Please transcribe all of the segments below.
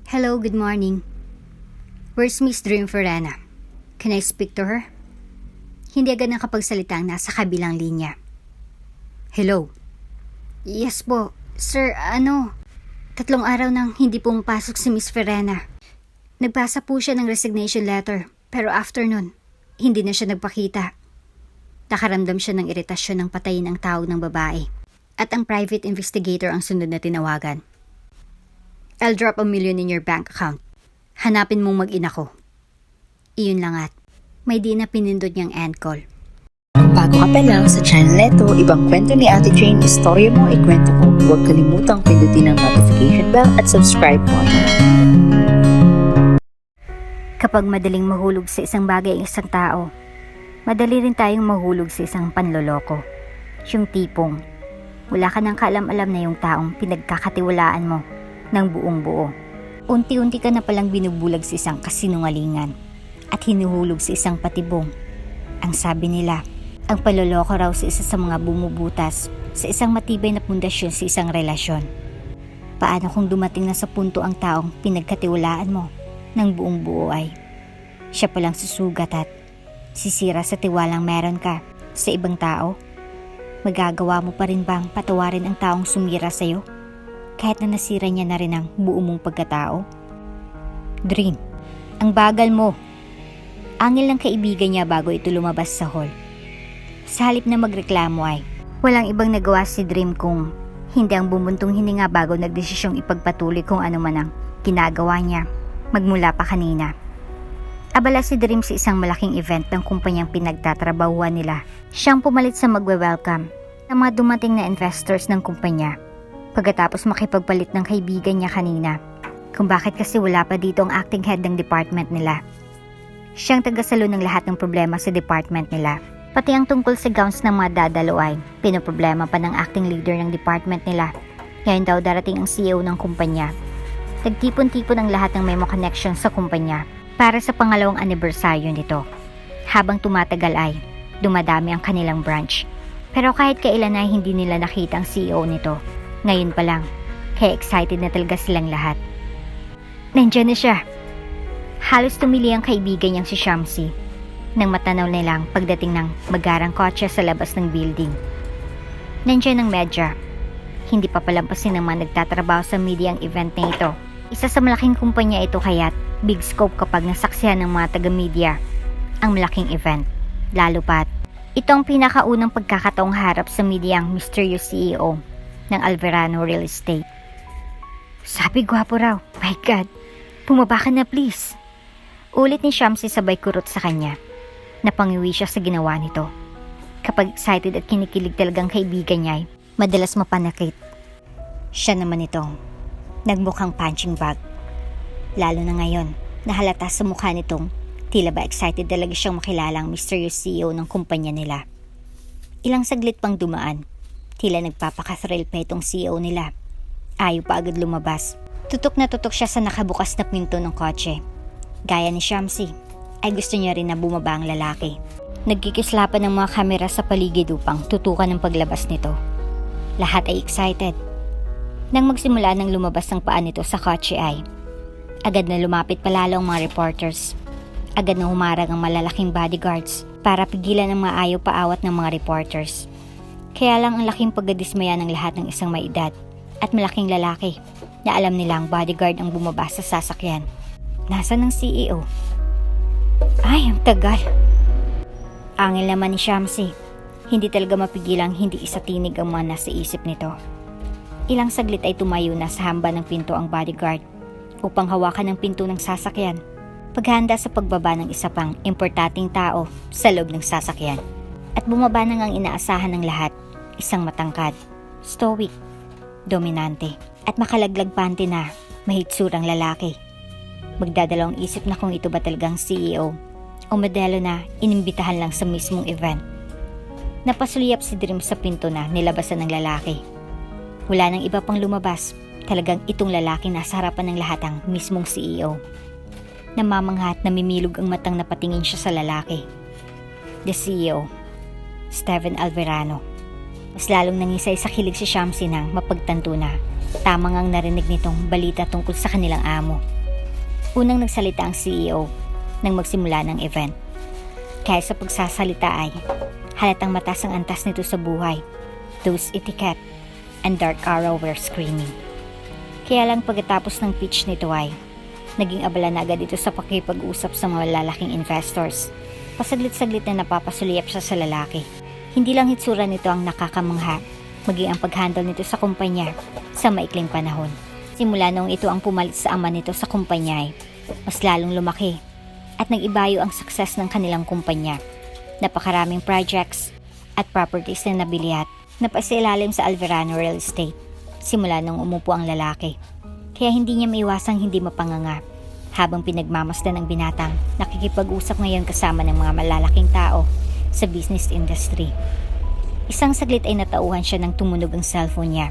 Hello, good morning. Where's Miss Dream Ferrana? Can I speak to her? Hindi agad nakapagsalita ang nasa kabilang linya. Hello? Yes po. Sir, 3 araw nang hindi pumapasok si Miss Ferrana. Nagbasa po siya ng resignation letter, pero after nun, hindi na siya nagpakita. Nakaramdam siya ng iritasyon ng patayin ang tawag ng babae. At ang private investigator ang sunod na tinawagan. I'll drop $1 million in your bank account. Hanapin mong mag-ina ko. Iyon lang at may di na pinindot niyang end call. Kung bago ka pa lang sa channel neto, ibang kwento ni Ate Jane, istorya mo, ikwento ko. Huwag kalimutang pindutin ang notification bell at subscribe button. Kapag madaling mahulog sa isang bagay ang isang tao, madali rin tayong mahulog sa isang panloloko. Yung tipong, wala ka nang kaalam-alam na yung taong pinagkakatiwalaan mo ng buong buo. Unti-unti ka na palang binubulag sa isang kasinungalingan at hinuhulog sa isang patibong. Ang sabi nila, ang panloloko raw sa isa sa mga bumubutas sa isang matibay na pundasyon sa isang relasyon. Paano kung dumating na sa punto ang taong pinagkatiwalaan mo ng buong buo ay siya palang susugat at sisira sa tiwalang meron ka sa ibang tao? Magagawa mo pa rin bang patawarin ang taong sumira sa'yo? Kahit na nasira niya na rin ang buo mong pagkatao? Dream, ang bagal mo. Angil ng kaibigan niya bago ito lumabas sa hall. Sa halip na magreklamo ay walang ibang nagawa si Dream kung hindi ang bumuntong hininga bago nagdesisyong ipagpatuloy kung ano man ang ginagawa niya magmula pa kanina. Abala si Dream sa isang malaking event ng kumpanyang pinagtatrabahuan nila. Siyang pumalit sa magwe-welcome ng mga dumating na investors ng kumpanya. Pagkatapos makipagpalit ng kaibigan niya kanina kung bakit kasi wala pa dito ang acting head ng department nila. Siyang tagasalo ng lahat ng problema sa department nila. Pati ang tungkol sa gowns ng mga dadalo ay pinoproblema pa ng acting leader ng department nila. Ngayon daw darating ang CEO ng kumpanya. Nagtipon-tipon ang lahat ng memo connection sa kumpanya para sa pangalawang anibersaryo nito. Habang tumatagal ay dumadami ang kanilang branch. Pero kahit kailan ay hindi nila nakita ang CEO nito. Ngayon pa lang, kaya excited na talaga silang lahat. Nandiyan na siya. Halos tumili ang kaibigan niyang si Shamsi nang matanaw nilang pagdating ng magarang kotse sa labas ng building. Nandiyan ang media. Hindi pa palampasin ng mga nagtatrabaho sa media ang event na ito. Isa sa malaking kumpanya ito kaya't big scope kapag nasaksihan ng mga taga-media ang malaking event. Lalo pat, ito ang pinakaunang pagkakataong harap sa media ang mysterious CEO ng Alverano Real Estate. Sabi gwapo raw. My God, bumaba ka na please. Ulit ni Shamsi sabay kurot sa kanya. Napangiwi siya sa ginawa nito. Kapag excited at kinikilig talagang kaibigan niya ay madalas mapanakit. Siya naman itong nagmukhang punching bag. Lalo na ngayon, nahalata sa mukha nitong tila ba excited talaga siyang makilala ang mysterious CEO ng kumpanya nila. Ilang saglit pang dumaan, tila nagpapaka-thrill pa itong CEO nila. Ayaw pa agad lumabas. Tutok na tutok siya sa nakabukas na pinto ng kotse. Gaya ni Shamsi, ay gusto niya rin na bumaba ang lalaki. Nagkikislapan ng mga kamera sa paligid upang tutukan ng paglabas nito. Lahat ay excited. Nang magsimula ng lumabas ang paa nito sa kotse ay agad na lumapit palalo ang mga reporters. Agad na humarang ang malalaking bodyguards para pigilan ang mga ayaw paawat ng mga reporters. Kaya lang ang laking pagdadismaya ng lahat ng isang may edad at malaking lalaki na alam nilang bodyguard ang bumaba sa sasakyan. Nasaan ang CEO? Ay, ang tagal. Angil naman ni Shamsi. Hindi talaga mapigilang hindi isatinig ang mga nasa isip nito. Ilang saglit ay tumayo na sa hamba ng pinto ang bodyguard upang hawakan ang pinto ng sasakyan. Paghahanda sa pagbaba ng isa pang importanteng tao sa loob ng sasakyan. At bumaba na ngang inaasahan ng lahat, isang matangkad, stoic, dominante, at makalaglag pante na mahitsurang lalaki. Magdadalawang isip na kung ito ba talagang CEO o modelo na inimbitahan lang sa mismong event. Napasuliyap si Dream sa pinto na nilabasan ng lalaki. Wala nang iba pang lumabas, talagang itong lalaki nasa harapan ng lahat ang mismong CEO. Namamangha at namimilog ang matang napatingin siya sa lalaki. The CEO, Steven Alverano. Mas lalong nangisay sa kilig si Shamsi nang mapagtanto na tamang ang narinig nitong balita tungkol sa kanilang amo. Unang nagsalita ang CEO nang magsimula ng event. Kaya sa pagsasalita ay halatang mataas ang antas nito sa buhay. Those etiquette and Dark Arrow were screaming. Kaya lang pagkatapos ng pitch nito ay naging abala na agad ito sa pakipag-usap sa mga lalaking investors. Pasaglit-saglit na napapasulyap siya sa lalaki. Hindi lang hitsura nito ang nakakamangha, maging ang pag-handle nito sa kumpanya sa maikling panahon. Simula noong ito ang pumalit sa ama nito sa kumpanya ay mas lalong lumaki at nag-ibayo ang success ng kanilang kumpanya. Napakaraming projects at properties na nabili at napasilalim sa Alverano Real Estate simula nung umupo ang lalaki. Kaya hindi niya maiwasang hindi mapanganga habang pinagmamasdan ng binatang nakikipag-usap ngayon kasama ng mga malalaking tao sa business industry. Isang saglit ay natauhan siya nang tumunog ang cellphone niya.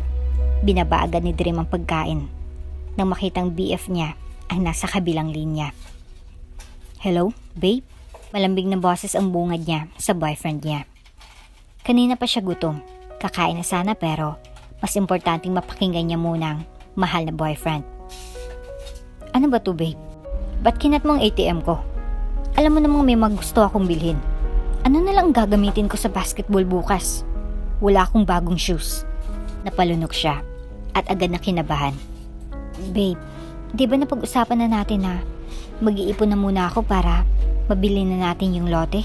Binaba agad ni Dream ang pagkain nang makitang BF niya ang nasa kabilang linya. Hello, babe? Malambing na boses ang bungad niya sa boyfriend niya. Kanina pa siya gutom. Kakain na sana pero mas importanteng mapakinggan niya munang mahal na boyfriend. Ano ba to, babe? Ba't kinat mo ang ATM ko? Alam mo namang may gusto akong bilhin. Ano na lang gagamitin ko sa basketball bukas? Wala akong bagong shoes. Napalunok siya at agad na kinabahan. Babe, di ba napag-usapan na natin na mag-iipon na muna ako para mabili na natin yung lote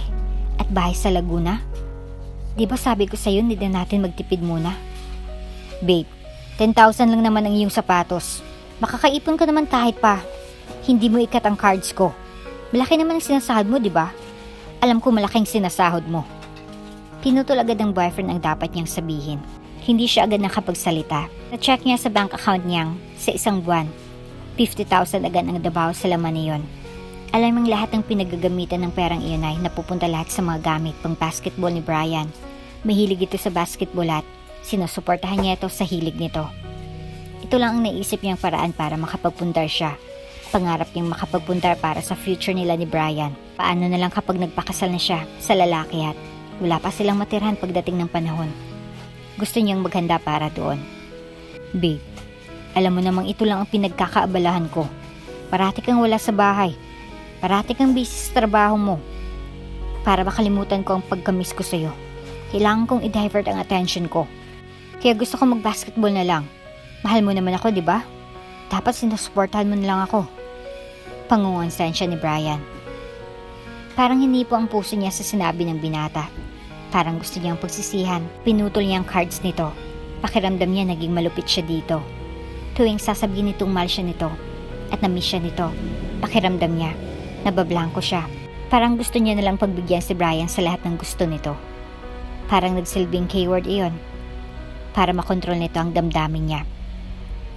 at bahay sa Laguna? Di ba sabi ko sa'yo hindi na natin magtipid muna? Babe, 10,000 lang naman ang iyong sapatos. Makakaipon ka naman kahit pa hindi mo ikat ang cards ko. Malaki naman ang sinasahod mo, di ba? Alam ko malaking sinasahod mo. Pinutol agad ng boyfriend ang dapat niyang sabihin. Hindi siya agad nakapagsalita. Na-check niya sa bank account niyang sa isang buwan. 50,000 agad ang dabaw sa laman niyon. Alam ang lahat ng pinagagamitan ng perang iyon ay napupunta lahat sa mga gamit pang basketball ni Brian. Mahilig ito sa basketball at sinusuportahan niya ito sa hilig nito. Ito lang ang naisip niyang paraan para makapagpundar siya. Pangarap niyang makapagpundar para sa future nila ni Brian. Paano na lang kapag nagpakasal na siya sa lalaki at wala pa silang matirhan pagdating ng panahon. Gusto niyang maghanda para doon. Babe, alam mo namang ito lang ang pinagkakaabalahan ko. Parati kang wala sa bahay. Parati kang busy sa trabaho mo. Para makalimutan ko ang pagkamiss ko sa'yo. Kailangan kong i-divert ang attention ko. Kaya gusto ko mag-basketball na lang. Mahal mo naman ako, di ba? Dapat sinusuportahan mo na lang ako. Pangungonsen siya ni Brian. Parang hinipo ang puso niya sa sinabi ng binata. Parang gusto niyang pagsisihan. Pinutol niya ang cards nito. Pakiramdam niya naging malupit siya dito. Tuwing sasabihin nitong mahal siya nito at na-miss siya nito, pakiramdam niya, nabablangko siya. Parang gusto niya nalang pagbigyan si Brian sa lahat ng gusto nito. Parang nagsilbing keyword iyon para makontrol nito ang damdamin niya.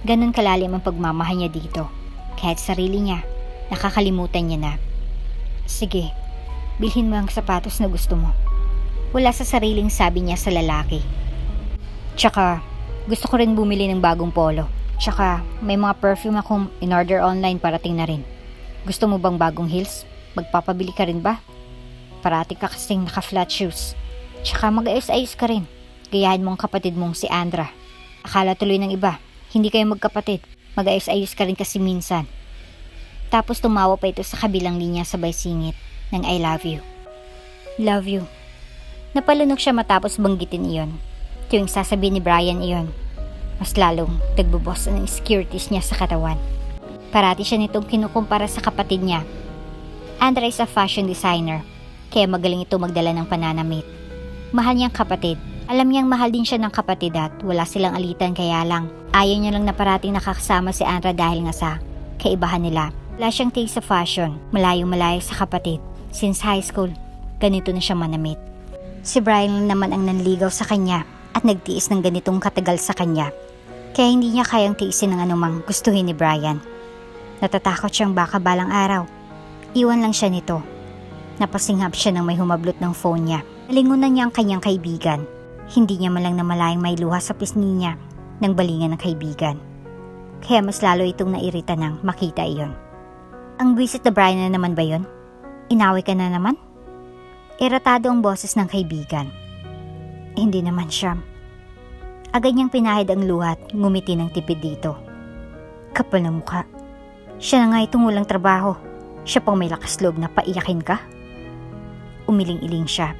Ganon kalalim ang pagmamahal niya dito. Kahit sarili niya, nakakalimutan niya na. Sige, bilhin mo ang sapatos na gusto mo. Wala sa sariling sabi niya sa lalaki. Tsaka, gusto ko rin bumili ng bagong polo. Tsaka, may mga perfume akong in-order online parating na rin. Gusto mo bang bagong heels? Magpapabili ka rin ba? Parati ka kasing naka-flat shoes. Tsaka mag-ayos-ayos ka rin. Gayahin mo ang kapatid mong si Andra. Akala tuloy ng iba, hindi kayo magkapatid. Mag-ayos-ayos ka rin kasi minsan. Tapos tumawa pa ito sa kabilang linya sabay singit ng I love you. Love you. Napalunok siya matapos banggitin iyon. Tuwing sasabihin ni Brian iyon, mas lalong nagbubos ang insecurities niya sa katawan. Parati siya nitong kinukumpara sa kapatid niya. Andra is a fashion designer, kaya magaling ito magdala ng pananamit. Mahal niyang kapatid. Alam niyang mahal din siya ng kapatid at wala silang alitan kaya lang. Ayaw niya lang na parating nakakasama si Andra dahil nga sa kaibahan nila. Wala siyang taste sa fashion, malayo-malayo sa kapatid. Since high school, ganito na siya manamit. Si Brian naman ang nanligaw sa kanya at nagtiis ng ganitong katagal sa kanya. Kaya hindi niya kayang tiisin ng anumang gustuhin ni Brian. Natatakot siyang baka balang araw. Iwan lang siya nito. Napasinghap siya nang may humablot ng phone niya. Nalingunan niya ang kanyang kaibigan. Hindi niya malang namalayang may luha sa pisngi niya ng balingan ng kaibigan. Kaya mas lalo itong nairita nang makita iyon. Ang buwisit na Brian na naman ba yun? Inaway ka na naman? Iratado ang boses ng kaibigan. Hindi naman siya. Agad niyang pinahid ang luha at ngumiti ng tipid dito. Kapal na mukha. Siya na nga itong walang trabaho. Siya pang may lakas loob na paiyakin ka? Umiling-iling siya.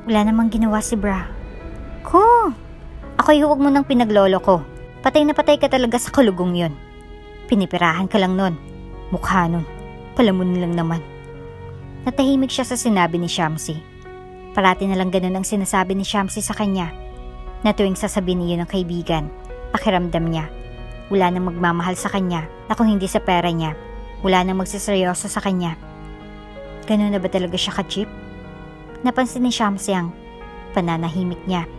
Wala namang ginawa si Bra. Ko! Ako'y huwag mo nang pinaglolo ko. Patay na patay ka talaga sa kalugong yon. Pinipirahan ka lang nun. Mukha nun. Palamun lang naman. Natahimik siya sa sinabi ni Shamsi. Parati na lang ganun ang sinasabi ni Shamsi sa kanya. Na tuwing sasabihin niyo ng kaibigan, pakiramdam niya. Wala nang magmamahal sa kanya na kung hindi sa pera niya. Wala nang magsiseryoso sa kanya. Ganun na ba talaga siya ka-cheap? Napansin ni Shamsi ang pananahimik niya.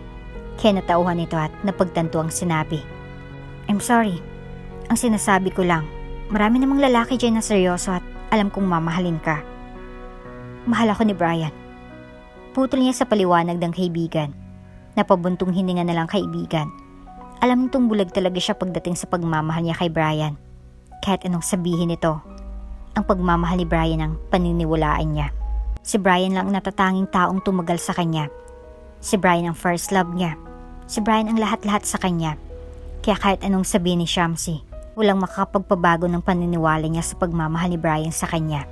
Kaya natauhan ito at napagtanto ang sinabi. I'm sorry. Ang sinasabi ko lang, marami namang lalaki dyan na seryoso at alam kong mamahalin ka. Mahal ako ni Brian. Putol niya sa paliwanag ng kaibigan. Napabuntong hininga na lang kaibigan. Alam nitong bulag talaga siya pagdating sa pagmamahal niya kay Brian. Kahit anong sabihin nito, ang pagmamahal ni Brian ang paniniwalaan niya. Si Brian lang ang natatanging taong tumagal sa kanya. Si Brian ang first love niya. Si Brian ang lahat-lahat sa kanya. Kaya kahit anong sabihin ni Shamsi, walang makakapagpabago ng paniniwala niya sa pagmamahal ni Brian sa kanya.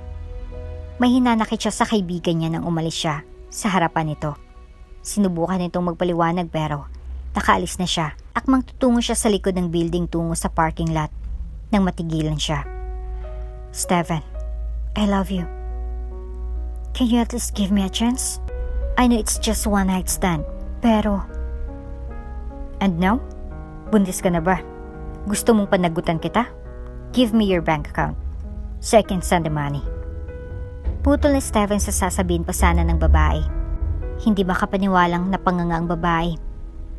May hinanakit siya sa kaibigan niya nang umalis siya sa harapan nito. Sinubukan nitong magpaliwanag pero nakaalis na siya. Akmang tutungo siya sa likod ng building tungo sa parking lot nang matigilan siya. Steven, I love you. Can you at least give me a chance? I know it's just one night stand, pero... And now? Buntis ka na ba? Gusto mong panagutan kita? Give me your bank account so I can send the money. Putol ni Steven sa sasabihin pa sana ng babae. Hindi makapaniwalang napanganga ang babae.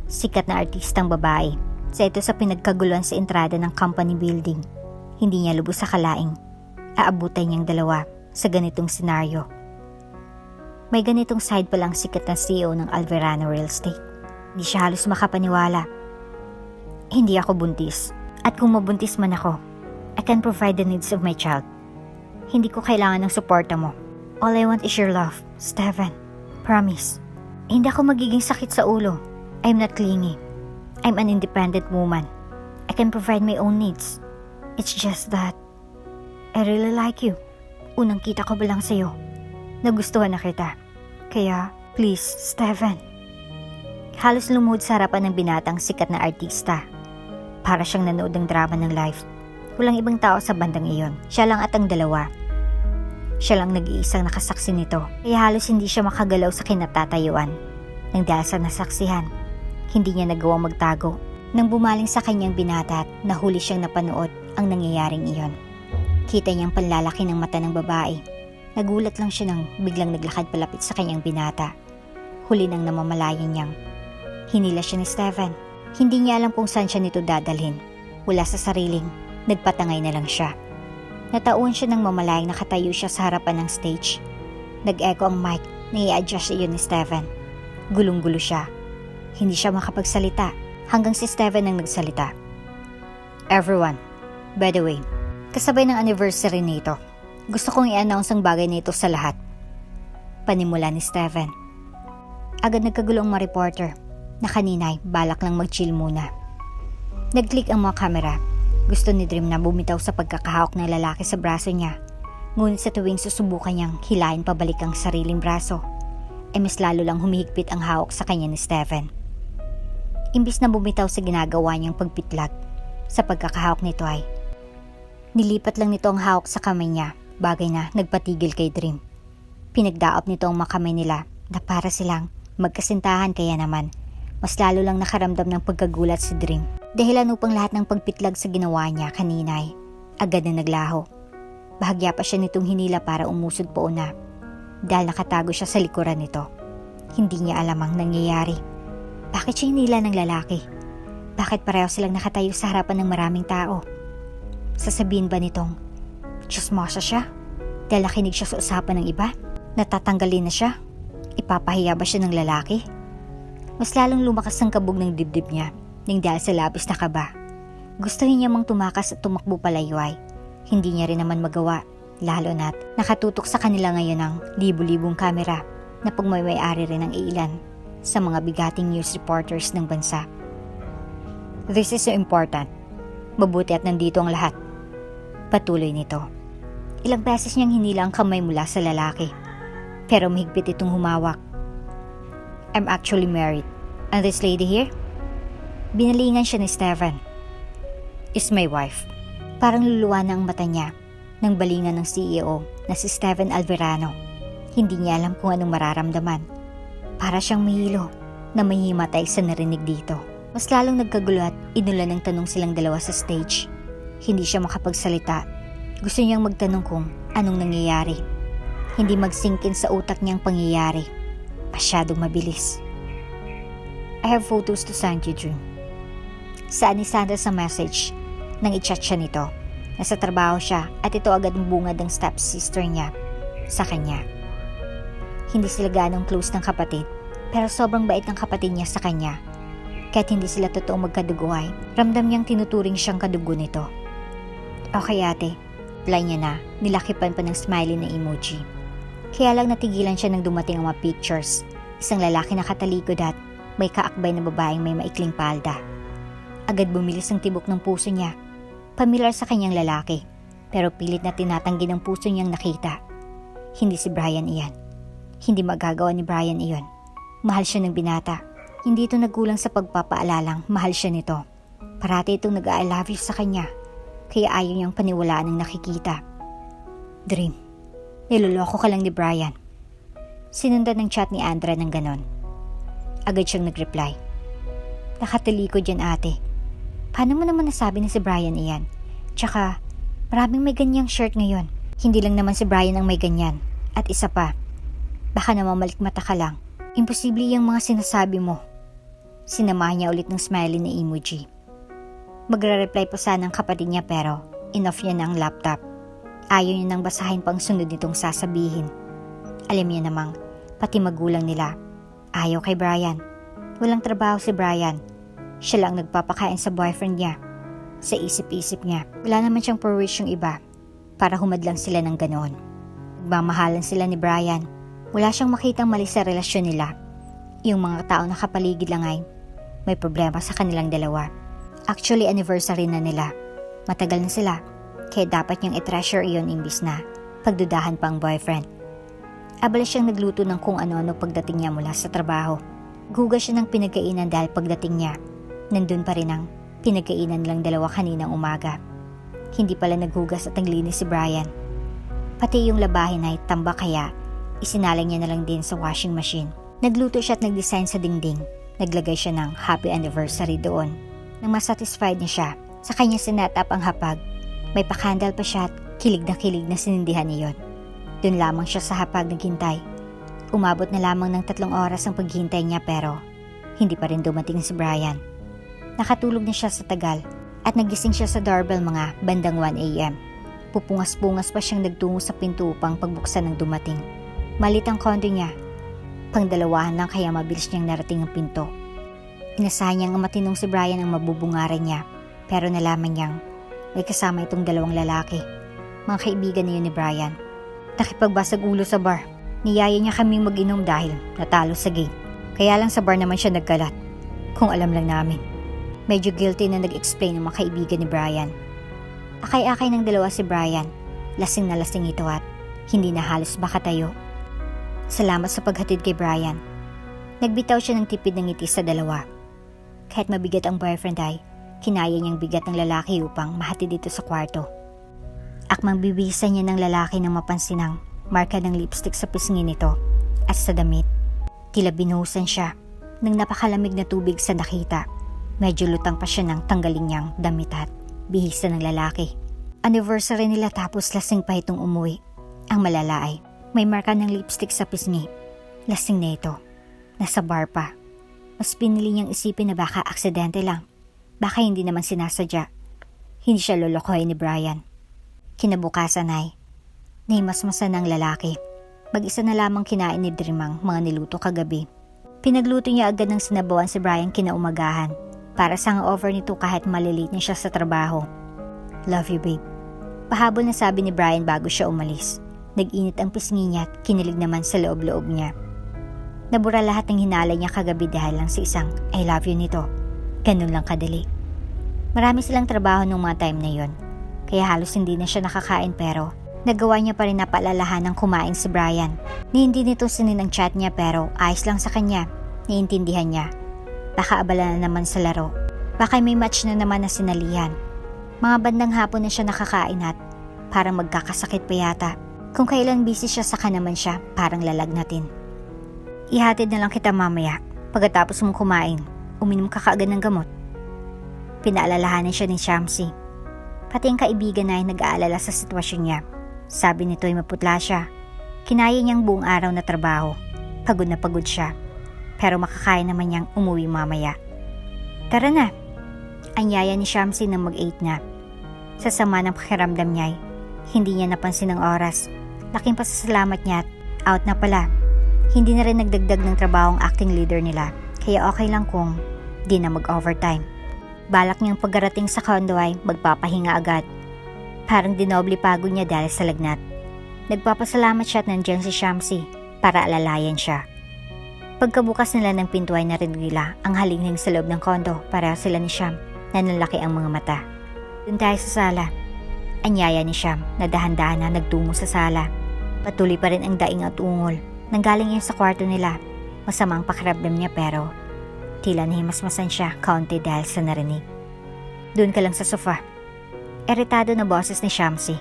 Sikat na artistang babae. Sa ito sa pinagkaguluhan sa entrada ng company building. Hindi niya lubos sa kalaing. Aabutan niyang dalawa sa ganitong senaryo. May ganitong side palang sikat na CEO ng Alverano Real Estate. Hindi siya halos makapaniwala. Hindi ako buntis. At kung mabuntis man ako, I can provide the needs of my child. Hindi ko kailangan ng suporta mo. All I want is your love, Steven. Promise. Hindi ako magiging sakit sa ulo. I'm not clingy. I'm an independent woman. I can provide my own needs. It's just that I really like you. Unang kita ko ba lang sa'yo? Nagustuhan na kita. Kaya, please, Steven. Halos lumuhod sa harapan ng binatang sikat na artista. Para siyang nanood ng drama ng life. Walang ibang tao sa bandang iyon. Siya lang at ang dalawa. Siya lang nag-iisang nakasaksi nito. Kaya halos hindi siya makagalaw sa kinatatayuan. Nang dahil sa nasaksihan, hindi niya nagawang magtago. Nang bumaling sa kanyang binata at nahuli siyang napanood ang nangyayaring iyon. Kita niyang panlalaki ng mata ng babae. Nagulat lang siya nang biglang naglakad palapit sa kanyang binata. Huli nang namamalayan niyang hinila siya ni Steven. Hindi niya alam kung saan siya nito dadalhin. Wala sa sariling, nagpatangay na lang siya. Natauhan siya nang mamalayang nakatayo siya sa harapan ng stage. Nag-echo ang mic na i-adjust iyon ni Steven. Gulong-gulo siya. Hindi siya makapagsalita hanggang si Steven ang nagsalita. Everyone, by the way, kasabay ng anniversary nito, gusto kong i-announce ang bagay nito sa lahat. Panimula ni Steven. Agad nagkagulo ang mga reporter na kanina'y balak lang mag-chill muna. Nag-click ang mga kamera. Gusto ni Dream na bumitaw sa pagkakahawak ng lalaki sa braso niya. Ngunit sa tuwing susubukan niyang hilahin pabalik ang sariling braso, ay mas lalo lang humihigpit ang hawak sa kanya ni Steven. Imbis na bumitaw sa ginagawa niyang pagpitlag, sa pagkakahawak nito ay nilipat lang nito ang hawak sa kamay niya, bagay na nagpatigil kay Dream. Pinagdaop nito ang mga kamay nila na para silang magkasintahan, kaya naman mas lalo lang nakaramdam ng pagkagulat si Dream. Dahilan upang lahat ng pagpitlag sa ginawa niya kanina ay agad na naglaho. Bahagya pa siya nitong hinila para umusod po una. Dahil nakatago siya sa likuran nito. Hindi niya alam ang nangyayari. Bakit siya hinila ng lalaki? Bakit pareho silang nakatayo sa harapan ng maraming tao? Sasabihin ba nitong tsismosa siya? Dahil nakinig siya sa usapan ng iba? Natatanggalin na siya? Ipapahiya ba siya ng lalaki? Mas lalong lumakas ang kabog ng dibdib niya nang dahil sa labis na kaba. Gustuhin niya mang tumakas at tumakbo palayo ay hindi niya rin naman magawa, lalo na't nakatutok sa kanila ngayon ang libu-libong kamera na pagmamay-ari rin ng ilan sa mga bigating news reporters ng bansa. This is so important. Mabuti at nandito ang lahat. Patuloy nito. Ilang beses niyang hinila ang kamay mula sa lalaki. Pero mahigpit itong humawak. I'm actually married. And this lady here? Binalingan siya ni Stefan. Is my wife. Parang luluwa na ang mata niya nang balingan ng CEO na si Stefan Alverano. Hindi niya alam kung anong mararamdaman. Para siyang mahilo na mahimatay sa narinig dito. Mas lalong nagkagulo at inulan ng tanong silang dalawa sa stage. Hindi siya makapagsalita. Gusto niyang magtanong kung anong nangyayari. Hindi mag-sink in sa utak niyang pangyayari. Masyadong mabilis. I have photos to send you, Dream. Saan ni Sandra sa message nang i-chat siya nito. Nasa trabaho siya at ito agad ang bungad ng stepsister niya sa kanya. Hindi sila ganong close ng kapatid, pero sobrang bait ng kapatid niya sa kanya. Kahit hindi sila totoong magkadugo ay ramdam niyang tinuturing siyang kadugo nito. Okay ate, reply niya na, nilakipan pa ng smiley na emoji. Kaya lang natigilan siya nang dumating ang mga pictures. Isang lalaki na katalikod at may kaakbay na babaeng may maikling palda. Agad bumilis ang tibok ng puso niya. Pamilyar sa kanyang lalaki, pero pilit na tinatanggi ng puso niyang nakita. Hindi si Brian iyan. Hindi magagawa ni Brian iyon. Mahal siya ng binata. Hindi ito nagkulang sa pagpapaalalang mahal siya nito. Parati itong nag-I love you sa kanya. Kaya ayaw niyang paniwalaan ang nakikita. Dream, niloloko ka lang ni Brian. Sinundan ng chat ni Andra ng ganon. Agad siyang nag-reply. Nakatalikod yan ate. Paano mo naman nasabi na si Brian iyan? Tsaka, maraming may ganyang shirt ngayon. Hindi lang naman si Brian ang may ganyan. At isa pa, baka naman malikmata ka lang. Imposible yung mga sinasabi mo. Sinamahan niya ulit ng smiley na emoji. Magre-reply pa sana ang kapatid niya pero inoff niya na ang laptop. Ayaw niya nang basahin pang sunod nitong sasabihin. Alam niya namang pati magulang nila ayaw kay Brian. Walang trabaho si Brian. Siya lang nagpapakain sa boyfriend niya. Sa isip-isip niya, wala naman siyang purwish yung iba para humadlang sila ng ganoon. Nagmamahalan sila ni Brian. Wala siyang makitang mali sa relasyon nila. Yung mga tao na kapaligid lang ay may problema sa kanilang dalawa. Actually, anniversary na nila. Matagal na sila, kaya dapat niyang i-treasure iyon imbis na pagdudahan pa ang boyfriend. Abala siyang nagluto ng kung ano-ano pagdating niya mula sa trabaho. Gugas siya ng pinagkainan dahil pagdating niya, nandun pa rin ang pinagkainan nilang dalawa kaninang umaga. Hindi pala naghugas at naglinis si Brian. Pati yung labahin ay tambak kaya isinalang niya na lang din sa washing machine. Nagluto siya at nag-design sa dingding. Naglagay siya ng happy anniversary doon. Nang masatisfied na siya, sa kanya sinet up ang hapag. May pakandal pa siya at kilig na sinindihan niyon. Doon lamang siya sa hapag naghintay. Umabot na lamang ng 3 oras ang paghintay niya pero hindi pa rin dumating si Brian. Nakatulog na siya sa tagal at nagising siya sa doorbell mga bandang 1 a.m. Pupungas-pungas pa siyang nagtungo sa pinto upang pagbuksan ng dumating. Malit ang kondo niya. Pangdalawahan lang kaya mabilis niyang narating ang pinto. Inasahan niyang ang matinong si Brian ang mabubungaran niya pero nalaman niyang may kasama itong 2 lalaki. Mga kaibigan niyo ni Brian. Nakipagbasag ulo sa bar. Niyaya niya kaming mag-inom dahil natalo sa game. Kaya lang sa bar naman siya nagkalat. Kung alam lang namin. Medyo guilty na nag-explain ng mga kaibigan ni Brian. Akay-akay ng 2 si Brian. Lasing na lasing ito at hindi na halos makatayo. Salamat sa paghatid kay Brian. Nagbitaw siya ng tipid ng ngiti sa 2. Kahit mabigat ang boyfriend ay, kinaya niyang bigat ng lalaki upang mahatid dito sa kwarto. Akmang bibisan niya ng lalaki nang mapansin ang marka ng lipstick sa pisngi nito at sa damit. Tila binuhusan siya ng napakalamig na tubig sa nakita. Medyo lutang pa siya ng tanggalin niyang damit at bihisa ng lalaki. Anniversary nila tapos lasing pa itong umuwi. Ang malala ay may marka ng lipstick sa pisngi. Lasing na ito. Nasa bar pa. Mas pinili niyang isipin na baka aksidente lang. Baka hindi naman sinasadya. Hindi siya lolokohin ni Brian. Kinabukasan ay naimasmasan ng lalaki. Mag-isa na lamang kinain ni Dream ang mga niluto kagabi. Pinagluto niya agad ng sinabawan si Brian kinaumagahan. Para sa hangover nito kahit malilate na siya sa trabaho. Love you babe. Pahabol na sabi ni Brian bago siya umalis. Nag-init ang pisngi niya at kinilig naman sa loob-loob niya. Nabura lahat ng hinala niya kagabi dahil lang sa isang I love you nito. Ganun lang kadali. Marami silang trabaho nung mga time na yon. kaya halos hindi na siya nakakain pero nagawa niya pa rin na paalalahan ng kumain si Brian. Ni hindi nito sinin ang chat niya pero ayos lang sa kanya, niintindihan niya. Baka abala na naman sa laro, baka may match na naman na sinalihan. Mga bandang hapon na siya nakakain at parang magkakasakit pa yata. Kung kailan busy siya saka naman siya parang lalagnatin. Ihatid na lang kita mamaya, pagkatapos mong kumain, uminom ka kaagad ng gamot. Pinaalalahanan siya ni Shamsi. Pati ang kaibigan na ay nag-aalala sa sitwasyon niya. Sabi nito ay maputla siya. Kinaya niyang buong araw na trabaho. Pagod na pagod siya. Pero makakaya naman niyang umuwi mamaya. Tara na. Anyaya ni Shamsi na mag-8 na. Sa sama ng pakiramdam niya ay hindi niya napansin ang oras. Laking pasasalamat niya at out na pala. Hindi na rin nagdagdag ng trabaho ang acting leader nila. Kaya okay lang kung di na mag-overtime. Balak niyang pagkarating sa condo ay magpapahinga agad. Parang dinoble pagod niya dahil sa lagnat. Nagpapasalamat siya at nandiyan si Shamsi para alalayan siya. Pagkabukas nila ng pinto ay narinig nila ang halingling sa loob ng kondo para sila ni Sham na nanlaki ang mga mata. Doon tayo sa sala. Anyaya ni Sham na dahan-dahan na nagtungo sa sala. Patuloy pa rin ang daing at ungol. Nanggaling niya sa kwarto nila. Masamang pakiramdam niya pero tila nahimasmasan siya kaunti dahil sa narinig. Doon ka lang sa sofa. Eritado na boses ni Shamsi.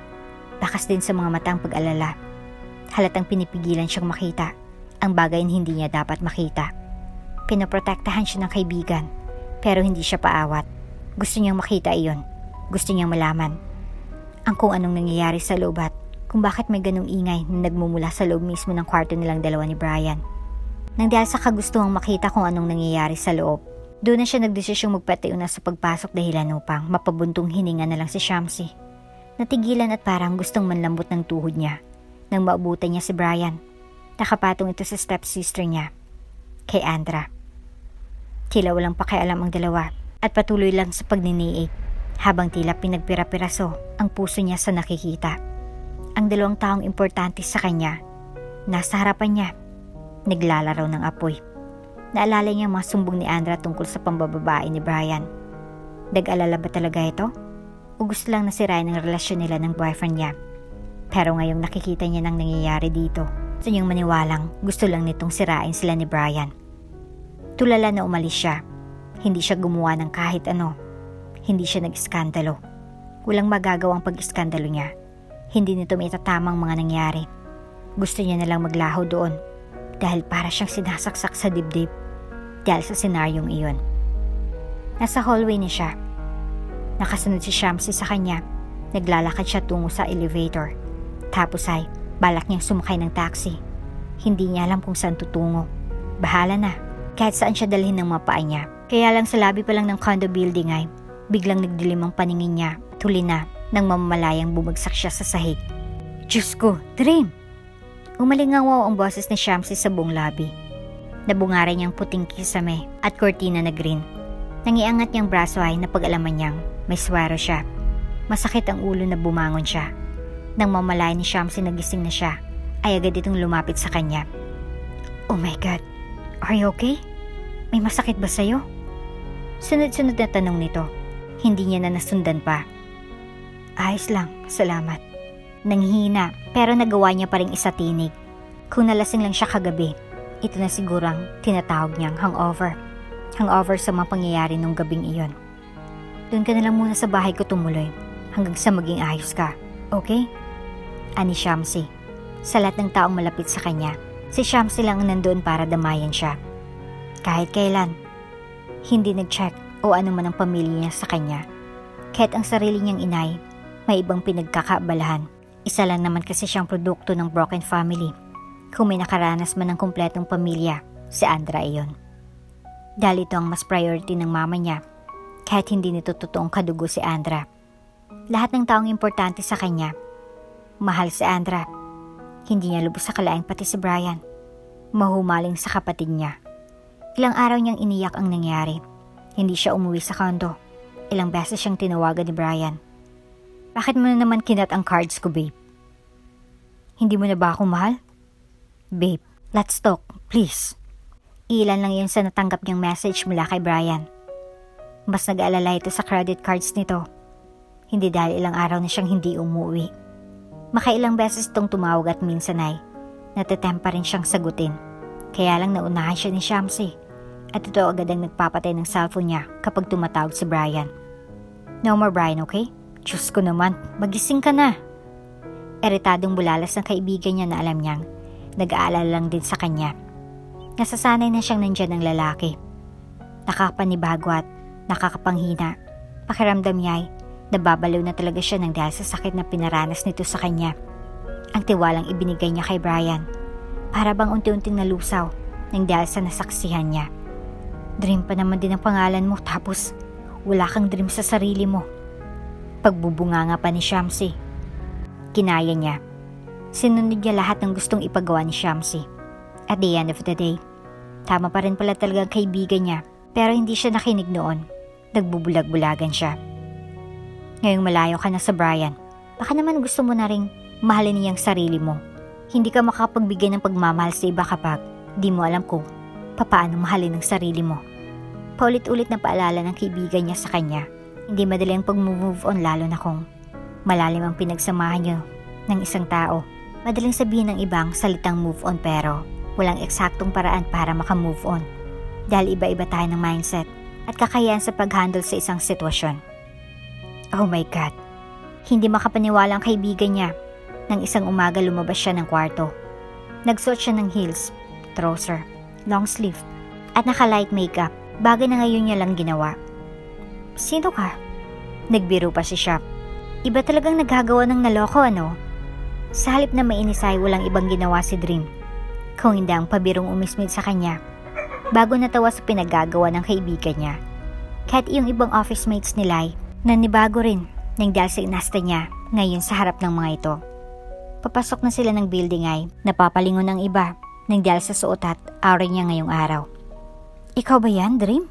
Bakas din sa mga mata ang pag-alala. Halatang pinipigilan siyang makita ang bagay na hindi niya dapat makita. Pinoprotektahan siya ng kaibigan pero hindi siya paawat. Gusto niyang makita iyon. Gusto niyang malaman ang kung anong nangyayari sa loob at kung bakit may ganong ingay na nagmumula sa loob mismo ng kwarto nilang dalawa ni Brian. Nang dahil sa kagustuhang makita kung anong nangyayari sa loob, doon na siya nagdesisyong magpatiuna sa pagpasok dahilan upang mapabuntong hininga na lang si Shamsi. Natigilan at parang gustong manlambot ng tuhod niya nang maabutan niya si Brian. Nakapatong ito sa stepsister niya, kay Andra. Tila walang pakialam ang dalawa at patuloy lang sa pagniniig habang tila pinagpira-piraso ang puso niya sa nakikita. Ang dalawang taong importante sa kanya, nasa harapan niya, naglalaro ng apoy. Naalala niya mga sumbong ni Andra tungkol sa pambababae ni Brian. Nag-alala ba talaga ito? O gusto lang nasirain ang relasyon nila ng boyfriend niya? Pero ngayong nakikita niya nang nangyayari dito, gusto niyang maniwalang gusto lang nitong sirain sila ni Brian. Tulala na umalis siya. Hindi siya gumawa ng kahit ano. Hindi siya nag-iskandalo. Walang magagawang pag-iskandalo niya. Hindi nito maitatamang mga nangyari. Gusto niya nalang maglaho doon dahil para siyang sinasaksak sa dibdib dahil sa senaryong iyon. Nasa hallway na siya. Nakasunod si Shamsi sa kanya. Naglalakad siya tungo sa elevator. Tapos ay balak niyang sumakay ng taxi. Hindi niya alam kung saan tutungo. Bahala na. Kahit saan siya dalhin ng mga paa niya. Kaya lang sa labi pa lang ng condo building ay biglang nagdilim ang paningin niya. Tuli na nang mamalayang bumagsak siya sa sahig. Diyos ko, Dream! Umalingawaw ang boses ni Shamsi sa buong labi. Nabungari niyang puting kisame at kortina na green. Nangiangat niyang braso ay napag-alaman niyang may swero siya. Masakit ang ulo na bumangon siya. Nang mamalay ni Shamsi nagising na siya, ay agad itong lumapit sa kanya. Oh my God, are you okay? May masakit ba sa'yo? Sunod-sunod na tanong nito. Hindi niya na nasundan pa. Ayos lang, salamat. Nanghina pero nagawa niya pa rin isatinig. Kung nalasing lang siya kagabi, ito na siguro ang tinatawag niyang hangover. Hangover sa mga pangyayari nung gabing iyon. Doon ka na lang muna sa bahay ko tumuloy hanggang sa maging ayos ka, okay? Ani Shamsi. Sa lahat ng taong malapit sa kanya, si Shamsi lang ang nandoon para damayan siya. Kahit kailan, hindi nag-check o ano man ang pamilya niya sa kanya. Kahit ang sarili niyang inay, may ibang pinagkakaabalahan. Isa lang naman kasi siyang produkto ng broken family. Kung may nakaranas man ng kumpletong pamilya, si Andra iyon. Dahil ito ang mas priority ng mama niya, kahit hindi nito totoong kadugo si Andra. Lahat ng taong importante sa kanya, mahal si Andra. Hindi niya lubos sa kalaing pati si Brian. Mahumaling sa kapatid niya. Ilang araw niyang iniyak ang nangyari. Hindi siya umuwi sa condo. Ilang beses siyang tinawagan ni Brian. Bakit mo na naman kinat ang cards ko, babe? Hindi mo na ba ako mahal? Babe, let's talk, please. Ilan lang yun sa natanggap niyang message mula kay Brian. Mas nag-aalala ito sa credit cards nito. Hindi dahil ilang araw na siyang hindi umuwi. Makailang beses itong tumawag at minsan ay natatempa rin siyang sagutin. Kaya lang naunahan siya ni Shamsi at ito agad ang nagpapatay ng cellphone niya kapag tumatawag si Brian. No more Brian, okay? Diyos ko naman, magising ka na. Eritadong bulalas ng kaibigan niya na alam niyang nag-aalala lang din sa kanya. Nasasanay na siyang nandyan ng lalaki. Nakakapanibago at nakakapanghina. Pakiramdam niya ay nababaliw na talaga siya ng dahil sa sakit na pinaranas nito sa kanya. Ang tiwalang ibinigay niya kay Brian, para bang unti-unting nalusaw ng dahil sa nasaksihan niya. Dream pa naman din ang pangalan mo tapos wala kang dream sa sarili mo. Pagbubunganga pa ni Shamsi. Kinaya niya. Sinunod niya lahat ng gustong ipagawa ni Shamsi. At the end of the day, tama pa rin pala talagang kaibigan niya, pero hindi siya nakinig noon. Nagbubulag-bulagan siya. Ngayong malayo ka na sa Brian, baka naman gusto mo na ring mahalin niyang sarili mo. Hindi ka makapagbigay ng pagmamahal sa iba kapag di mo alam kung papaano mahalin ang sarili mo. Paulit-ulit na paalala ng kaibigan niya sa kanya. Hindi madali ang pag-move on lalo na kung malalim ang pinagsamahan niyo ng isang tao. Madaling sabihin ng ibang salitang move on pero walang eksaktong paraan para maka-move on. Dahil iba-iba tayo ng mindset at kakayahan sa pag-handle sa isang sitwasyon. Oh my God. Hindi makapaniwala ang kaibigan niya. Nang isang umaga lumabas siya ng kwarto. Nagsuot siya ng heels, trouser, long sleeve, at naka-light makeup. Bagay na ngayon niya lang ginawa. Sino ka? Nagbiro pa si Shop. Iba talagang naghagawa ng naloko, ano? Sa halip na mainis ay walang ibang ginawa si Dream. Kung hindi ang pabirong umismid sa kanya. Bago natawa sa pinaggagawa ng kaibigan niya. Kahit yung ibang office mates nila ay nanibago rin nang dahil sa inasta niya ngayon sa harap ng mga ito. Papasok na sila ng building ay napapalingon ng iba nang dahil sa suot at aura niya ngayong araw. Ikaw ba yan, Dream?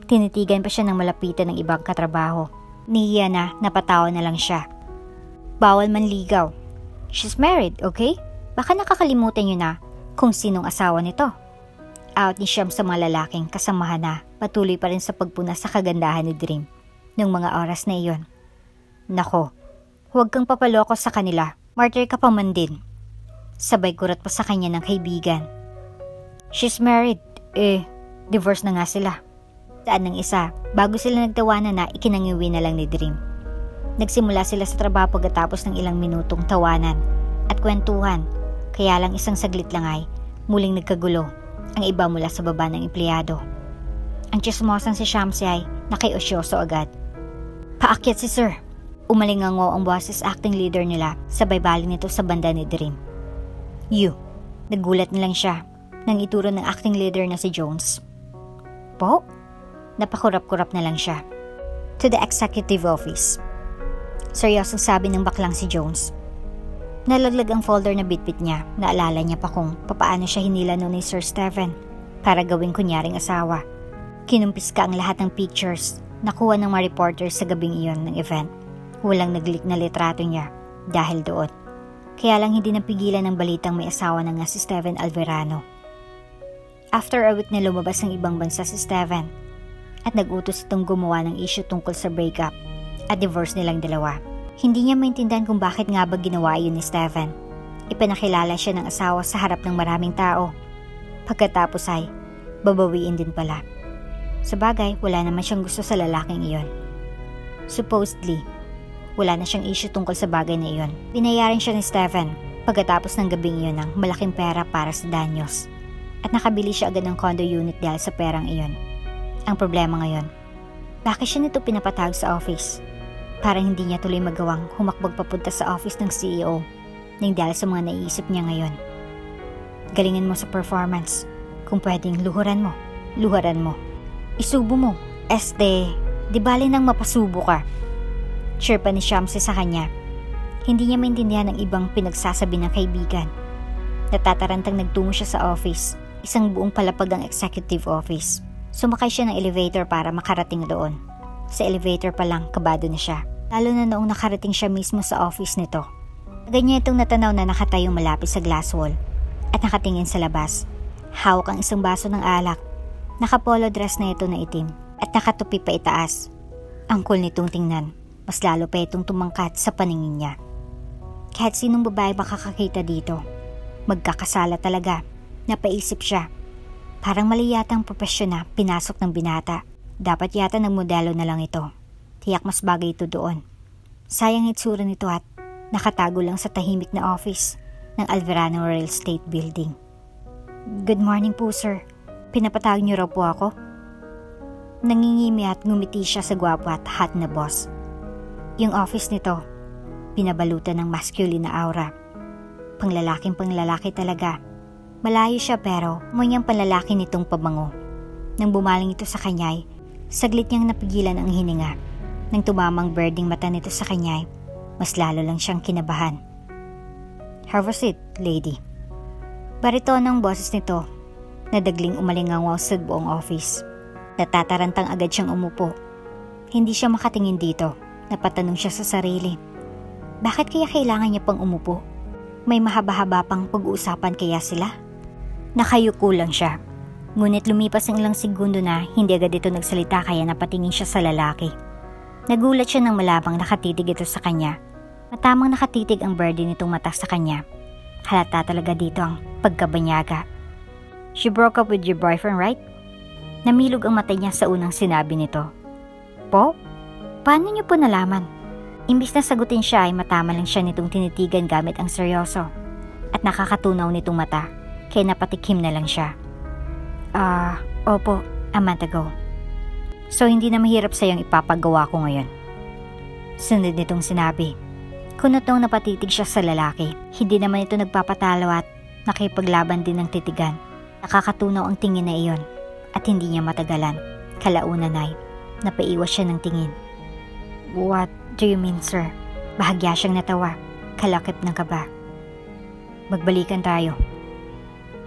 Tinitigan pa siya ng malapitan ng ibang katrabaho. Niya na napatawa na lang siya. Bawal manligaw. She's married, okay? Baka nakakalimutan niyo na kung sinong asawa nito. Out ni Siyam sa mga lalaking kasamahan na patuloy pa rin sa pagpuna sa kagandahan ni Dream nung mga oras na iyon. Nako, huwag kang papaloko sa kanila. Martyr ka pa man din. Sabay kurat pa sa kanya ng kaibigan. She's married. Divorce na nga sila. Saan ng isa, bago sila nagtawanan na ikinangiwi na lang ni Dream. Nagsimula sila sa trabaho pagkatapos ng ilang minutong tawanan at kwentuhan. Kaya lang isang saglit lang ay muling nagkagulo ang iba mula sa baba ng empleyado. Ang chismosang si Shamsi ay nakiosyoso agad. Paakyat si Sir. Umalingango ang boses acting leader nila sabay bali nito sa banda ni Dream. Nagulat na lang siya nang ituro ng acting leader na si Jones. Po? Napakurap-kurap na lang siya. To the executive office. Seryosong sabi ng baklang si Jones. Nalaglag ang folder na bitbit niya. Naalala niya pa kung papaano siya hinila noon ni Sir Stephen para gawing kunyaring asawa. Kinumpis ka ang lahat ng pictures nakuha ng mga reporters sa gabing iyon ng event. Walang nag-leak na litrato niya dahil doon. Kaya lang hindi napigilan ng balitang may asawa na nga si Steven Alverano. After a week na lumabas ng ibang bansa si Steven at nag-utos itong gumawa ng issue tungkol sa breakup at divorce nilang dalawa. Hindi niya maintindihan kung bakit nga ba ginawa yun ni Steven. Ipinakilala siya ng asawa sa harap ng maraming tao. Pagkatapos ay babawiin din pala. Sa bagay, wala naman siyang gusto sa lalaking iyon. Supposedly, wala na siyang issue tungkol sa bagay na iyon. Binayaran siya ni Stephen pagkatapos ng gabing iyon ng malaking pera para sa danyos. At nakabili siya agad ng condo unit dahil sa perang iyon. Ang problema ngayon, bakit siya nito pinapatawag sa office? Parang hindi niya tuloy magawang humakbag papunta sa office ng CEO nang dahil sa mga naiisip niya ngayon. Galingan mo sa performance. Kung pwedeng luhuran mo. Isubo mo. Di bali nang mapasubo ka. Sure pa ni Shamsi sa kanya. Hindi niya maintindihan ang ibang pinagsasabi ng kaibigan. Natatarantang nagtungo siya sa office. Isang buong palapag ang executive office. Sumakay siya ng elevator para makarating doon. Sa elevator pa lang, kabado na siya. Lalo na noong nakarating siya mismo sa office nito. Ganyan itong natanaw na nakatayong malapit sa glass wall at nakatingin sa labas. Hawak ang isang baso ng alak. Nakapolo dress na ito na itim at nakatupi pa itaas. Ang cool nitong tingnan. mas lalo pa itong tumangkat sa paningin niya. Kahit sinong babae makakakita dito, magkakasala talaga. Napaisip siya. Parang mali yata ang propesyon na pinasok ng binata. Dapat yata nagmodelo na lang ito. Tiyak mas bagay ito doon. Sayang itsura nito at nakatago lang sa tahimik na office ng Alverano Real Estate Building. Good morning po, sir. Pinapatawag niyo raw po ako? Nangingimi at ngumiti siya sa gwapo at hot na boss. Yung office nito, pinabalutan ng masculine na aura. Panglalaki talaga. Malayo siya pero amoy niyang panlalaki nitong pabango. Nang bumaling ito sa kanya, saglit niyang napigilan ang hininga. Nang tumamang birding mata nito sa kanya, mas lalo lang siyang kinabahan. Have a seat, lady. Bariton ng boses nito, nadagling umalingaw sa buong office. Natatarantang agad siyang umupo. Hindi siya makatingin dito. Napatanong siya sa sarili. Bakit kaya kailangan niya pang umupo? May mahaba-haba pang pag-uusapan kaya sila? Nakayuko lang siya. Ngunit lumipas ang ilang segundo na hindi agad ito nagsalita kaya napatingin siya sa lalaki. Nagulat siya nang malabang nakatitig ito sa kanya. Matamang nakatitig ang birdie nitong mata sa kanya. Halata talaga dito ang pagkabanyaga. She broke up with your boyfriend, right? Namilog ang mata niya sa unang sinabi nito. Po? Paano niyo po nalaman? Imbis na sagutin siya ay matama lang siya nitong tinitigan gamit ang seryoso. At nakakatunaw nitong mata, kaya napatikim na lang siya. Opo, a month ago. So hindi na mahirap sa'yong ipapagawa ko ngayon. Sunod nitong sinabi. Kunotong napatitig siya sa lalaki. Hindi naman ito nagpapatalo at nakipaglaban din ng titigan. Nakakatunaw ang tingin na iyon at hindi niya matagalan. Kalaunan ay napaiwas siya ng tingin. What do you mean, sir? Bahagya siyang natawa. Kalakip ng kaba. Magbalikan tayo.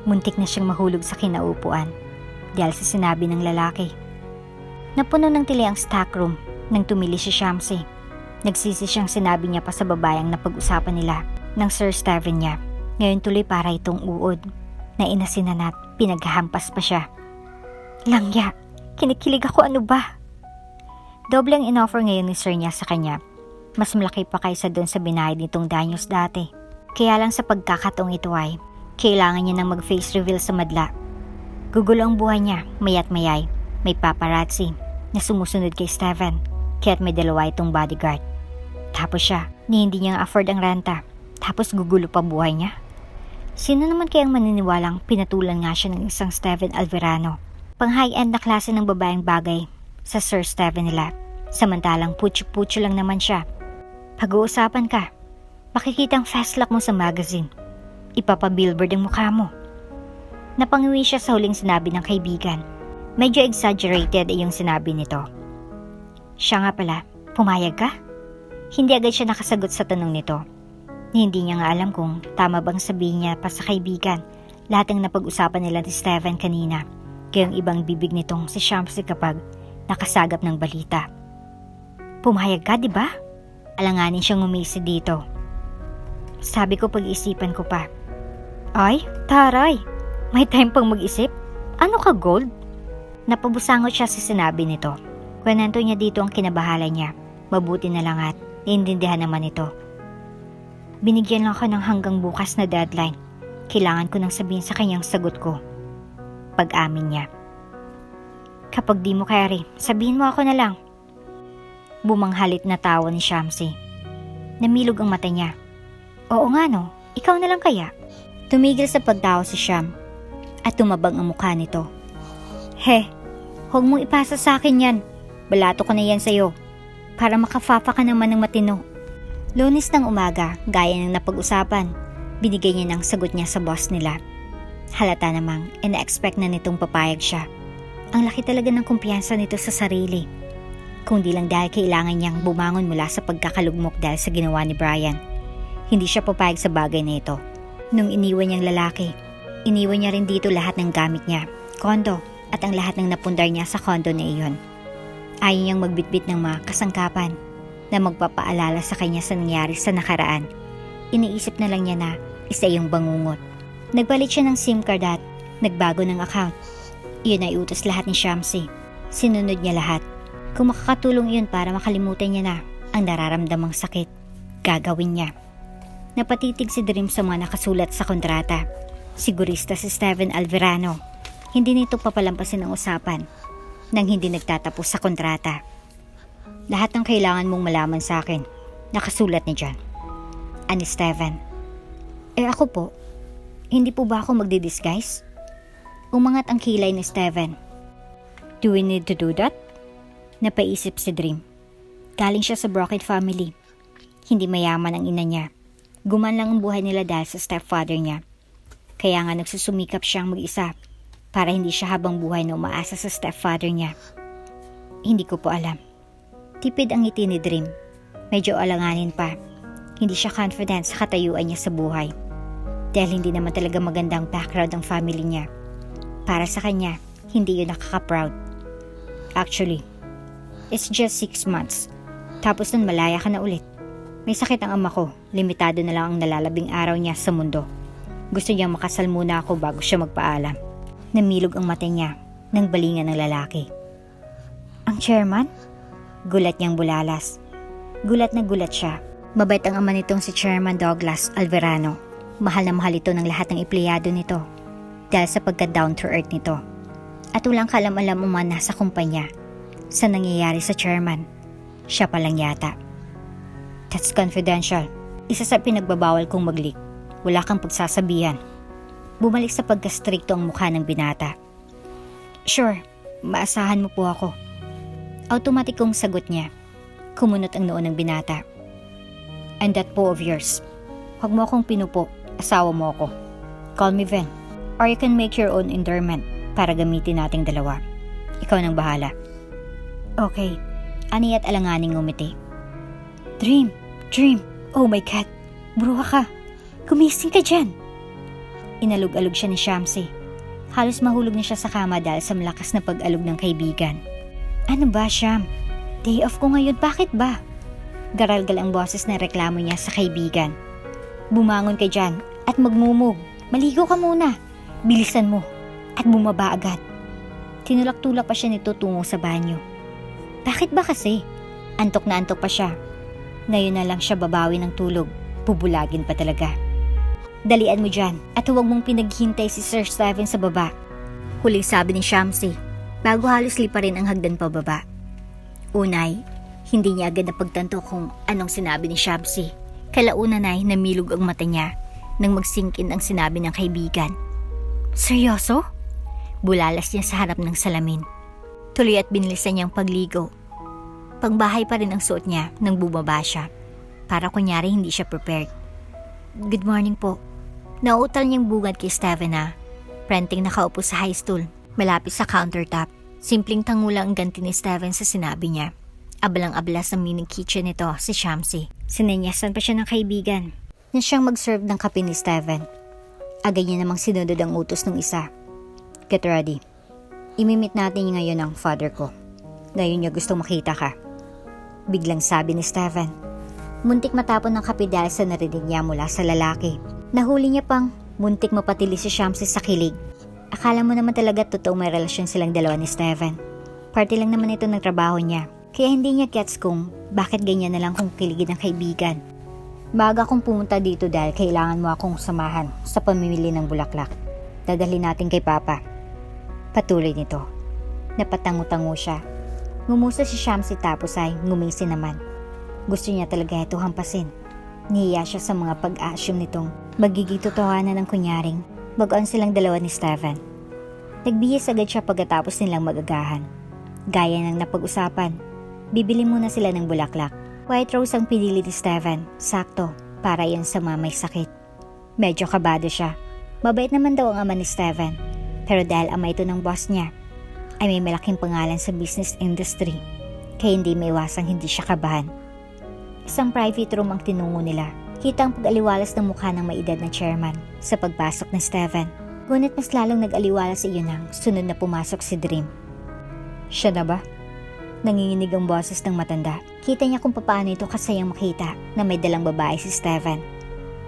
Muntik na siyang mahulog sa kinaupuan dahil sa sinabi ng lalaki. Napuno ng tili ang stock room nang tumili si Shamsi. Nagsisi siyang sinabi niya pa sa babayang na pag-usapan nila ng Sir Steven niya. Ngayon tuloy para itong uod na inasinan at pinaghahampas pa siya. Langya, kinikilig ako, ano ba? Doble ang inoffer ngayon ni Sir niya sa kanya. Mas malaki pa kaysa doon sa binayad nitong danyos dati. Kaya lang sa pagkakataong ito ay kailangan niya nang mag-face reveal sa madla. Gugulo ang buhay niya, maya't mayay. May paparazzi na sumusunod kay Steven, kaya't may dalawa itong bodyguard. Tapos siya, hindi niya afford ang renta. Tapos gugulo pa buhay niya. Sino naman kayang maniniwalang pinatulan nga siya ng isang Steven Alverano? Pang high-end na klase ng babaeng bagay sa Sir Steven nila. Samantalang putyo-putyo lang naman siya. Pag-uusapan ka, makikita ang fast luck mo sa magazine. Ipapabillboard ang mukha mo. Napangiwi siya sa huling sinabi ng kaibigan. Medyo exaggerated ay yung sinabi nito. Siya nga pala, pumayag ka? Hindi agad siya nakasagot sa tanong nito. Hindi niya nga alam kung tama bang sabihin niya pa sa kaibigan lahat ng napag-usapan nila ni Steven kanina. Kaya yung ibang bibig nitong si Shamsi kapag nakasagap ng balita. Pumayag ka, di ba? Alanganin siyang umisi dito. Sabi ko pag-isipan ko pa. Ay, taray! May time pang mag-isip? Ano ka, Gold? Napabusangot siya sa sinabi nito. Kwenento niya dito ang kinabahala niya. Mabuti na lang at naiintindihan naman ito. Binigyan lang ako ng hanggang bukas na deadline. Kailangan ko nang sabihin sa kanyang sagot ko. Pag-amin niya. Kapag di mo kaya rin, sabihin mo ako na lang. Bumanghalit na tawa ni Shamsi. Namilog ang mata niya. Oo nga no, ikaw na lang kaya. Tumigil sa pagtawa si Sham at tumabang ang mukha nito. Huwag mong ipasa sa akin yan. Balato ko na yan sa'yo. Para makafafa ka naman ng matino. Lunes ng umaga, gaya ng napag-usapan, binigay niya ng sagot niya sa boss nila. Halata namang ina-expect na nitong papayag siya. Ang laki talaga ng kumpiyansa nito sa sarili. Kung di lang dahil kailangan niyang bumangon mula sa pagkakalugmok dahil sa ginawa ni Brian. Hindi siya papayag sa bagay na ito. Nung iniwan niyang lalaki, iniwan niya rin dito lahat ng gamit niya, kondo, at ang lahat ng napundar niya sa kondo na iyon. Ayaw niyang magbitbit ng mga kasangkapan na magpapaalala sa kanya sa nangyari sa nakaraan. Iniisip na lang niya na isa yung bangungot. Nagpalit siya ng SIM card at nagbago ng account. Iyon ay utos lahat ni Shamsi. Sinunod niya lahat. Kung makakatulong iyon para makalimutan niya na ang nararamdamang sakit, gagawin niya. Napatitig si Dream sa mga nakasulat sa kontrata. Sigurista si Steven Alverano. Hindi nito papalampasin ang usapan nang hindi nagtatapos sa kontrata. Lahat ng kailangan mong malaman sa akin, nakasulat ni John. Ani Steven. Ako po, hindi po ba ako magdi-disguise? Umangat ang kilay ni Steven. Do we need to do that? Napaisip si Dream. Galing siya sa broken family. Hindi mayaman ang ina niya. Guman lang ang buhay nila dahil sa stepfather niya. Kaya nga nagsusumikap siyang mag-isa para hindi siya habang buhay na umaasa sa stepfather niya. Hindi ko po alam. Tipid ang ngiti ni Dream. Medyo alanganin pa. Hindi siya confident sa katayuan niya sa buhay. Dahil hindi naman talaga magandang background ang family niya. Para sa kanya, hindi yun nakaka-proud. Actually, it's just 6 months. Tapos nun malaya ka na ulit. May sakit ang ama ko. Limitado na lang ang nalalabing araw niya sa mundo. Gusto niyang makasal muna ako bago siya magpaalam. Namilog ang mata niya ng balingan ng lalaki. Ang chairman? Gulat niyang bulalas. Gulat na gulat siya. Mabait ang ama nitong si Chairman Douglas Alverano. Mahal na mahal ito ng lahat ng empleyado nito dahil sa pagka-down to earth nito. At walang kalam-alam man nasa kumpanya sa nangyayari sa chairman. Siya pa lang yata. That's confidential. Isa sa pinagbabawal kong mag-leak. Wala kang pagsasabihan. Bumalik sa pagka-stricto ang mukha ng binata. Sure, maasahan mo po ako. Automatikong sagot niya. Kumunot ang noo ng binata. And that po of yours. Huwag mo akong pinupo, asawa mo ako. Call me Ven. Or you can make your own endearment para gamitin nating dalawa. Ikaw nang bahala. Okay, ani at alanganing ngumiti. Dream, oh my God, bruha ka. Gumising ka dyan. Inalog-alog siya ni Shamsi. Halos mahulog na siya sa kama dahil sa malakas na pag-alog ng kaibigan. Ano ba, Sham? Day off ko ngayon, bakit ba? Garalgal ang boses na reklamo niya sa kaibigan. Bumangon ka dyan at magmumog. Maligo ka muna. Bilisan mo at bumaba agad. Tinulak-tulak pa siya nito tungo sa banyo. Bakit ba kasi? Antok na antok pa siya. Ngayon na lang siya babawi ng tulog. Bubulagin pa talaga. Dalian mo dyan at huwag mong pinaghintay si Sir Steven sa baba. Huling sabi ni Shamsi bago halos liparin ang hagdan pababa. Unay, hindi niya agad napagtanto kung anong sinabi ni Shamsi. Kalaunan ay namilog ang mata niya nang magsingkin ang sinabi ng kaibigan. Seryoso? Bulalas niya sa harap ng salamin. Tuloy at binilisan niyang pagligo. Pangbahay pa rin ang suot niya nang bumaba siya. Para kunyari hindi siya prepared. Good morning po. Nauutal niyang bungad kay Steven na prenting nakaupo sa high stool, malapit sa countertop. Simpleng tangula ang ganti ni Steven sa sinabi niya. Abalang-abala sa mini kitchen nito si Shamsi. Sinenyasan pa siya ng kaibigan na siyang mag-serve ng kape ni Steven. Agad niya namang sinunod ang utos ng isa. Get ready. Imimit natin ngayon ang father ko. Ngayon niya gustong makita ka. Biglang sabi ni Steven. Muntik matapon ng kape dahil sa narinig niya mula sa lalaki. Nahuli niya pang muntik mapatili si Shamsi sa kilig. Akala mo naman talaga totoo may relasyon silang dalawa ni Steven. Party lang naman ito ng trabaho niya. Kaya hindi niya gets kung bakit ganyan na lang kung kiligin ng kaibigan. Baga akong pumunta dito dahil kailangan mo akong samahan sa pamimili ng bulaklak. Dadalhin natin kay Papa. Patuloy nito. Napatango-tango siya. Ngumusta si Shamsi tapos ay ngumisi naman. Gusto niya talaga ito hampasin. Nihiya siya sa mga pag-assume nitong magiging totohanan ng kunyaring bagoon silang dalawa ni Steven. Nagbihis agad siya pagkatapos nilang magagahan. Gaya ng napag-usapan, bibili muna sila ng bulaklak. White rose ang pinili ni Steven, sakto, para yun sa mamay sakit. Medyo kabado siya. Mabait naman daw ang ama ni Steven, pero dahil ama ito ng boss niya, ay may malaking pangalan sa business industry, kaya hindi maiwasang hindi siya kabahan. Isang private room ang tinungo nila. Kita ang pag-aliwalas ng mukha ng maedad na chairman sa pagpasok ni Steven. Ngunit mas lalong nag-aliwalas sa iyon nang sunod na pumasok si Dream. Siya na ba? Nanginginig ang boses ng matanda. Kita niya kung paano ito kasayang makita na may dalang babae si Steven.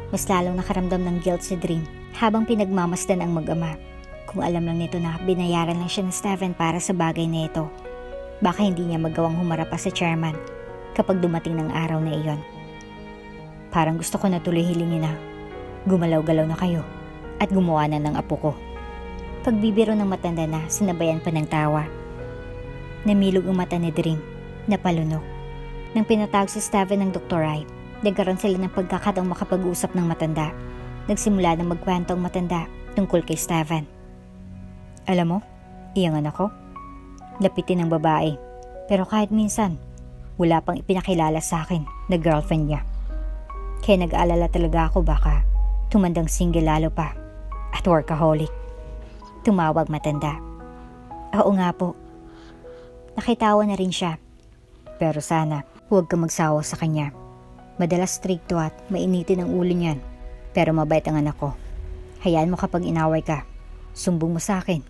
Mas lalong nakaramdam ng guilt si Dream habang pinagmamasdan ang mag-ama. Kung alam lang nito na binayaran lang siya ni Steven para sa bagay na ito, baka hindi niya magawang humarap pa sa chairman. kapag dumating ng araw na iyon. Parang gusto ko na tuloy hilingin na gumalaw-galaw na kayo at gumawa na ng apo ko. Pagbibiro ng matanda na sinabayan pa ng tawa. Namilog ang mata ni Dream na palunok. Nang pinatawag si Steven ng Dr. Rai, nagkaroon sila ng pagkakataong makapag-usap ng matanda. Nagsimula na magkwento ang matanda tungkol kay Steven. Alam mo, iyang anak ko, lapitin ng babae. Pero kahit minsan, wala pang ipinakilala sa akin na girlfriend niya. Kaya nag-aalala talaga ako baka tumandang single lalo pa at workaholic. Tumawag matanda. Oo nga po. Nakitawa na rin siya. Pero sana, huwag ka magsawa sa kanya. Madalas stricto at mainitin ang ulo niyan. Pero mabait ang anak ko. Hayaan mo kapag inaway ka, sumbong mo sa akin.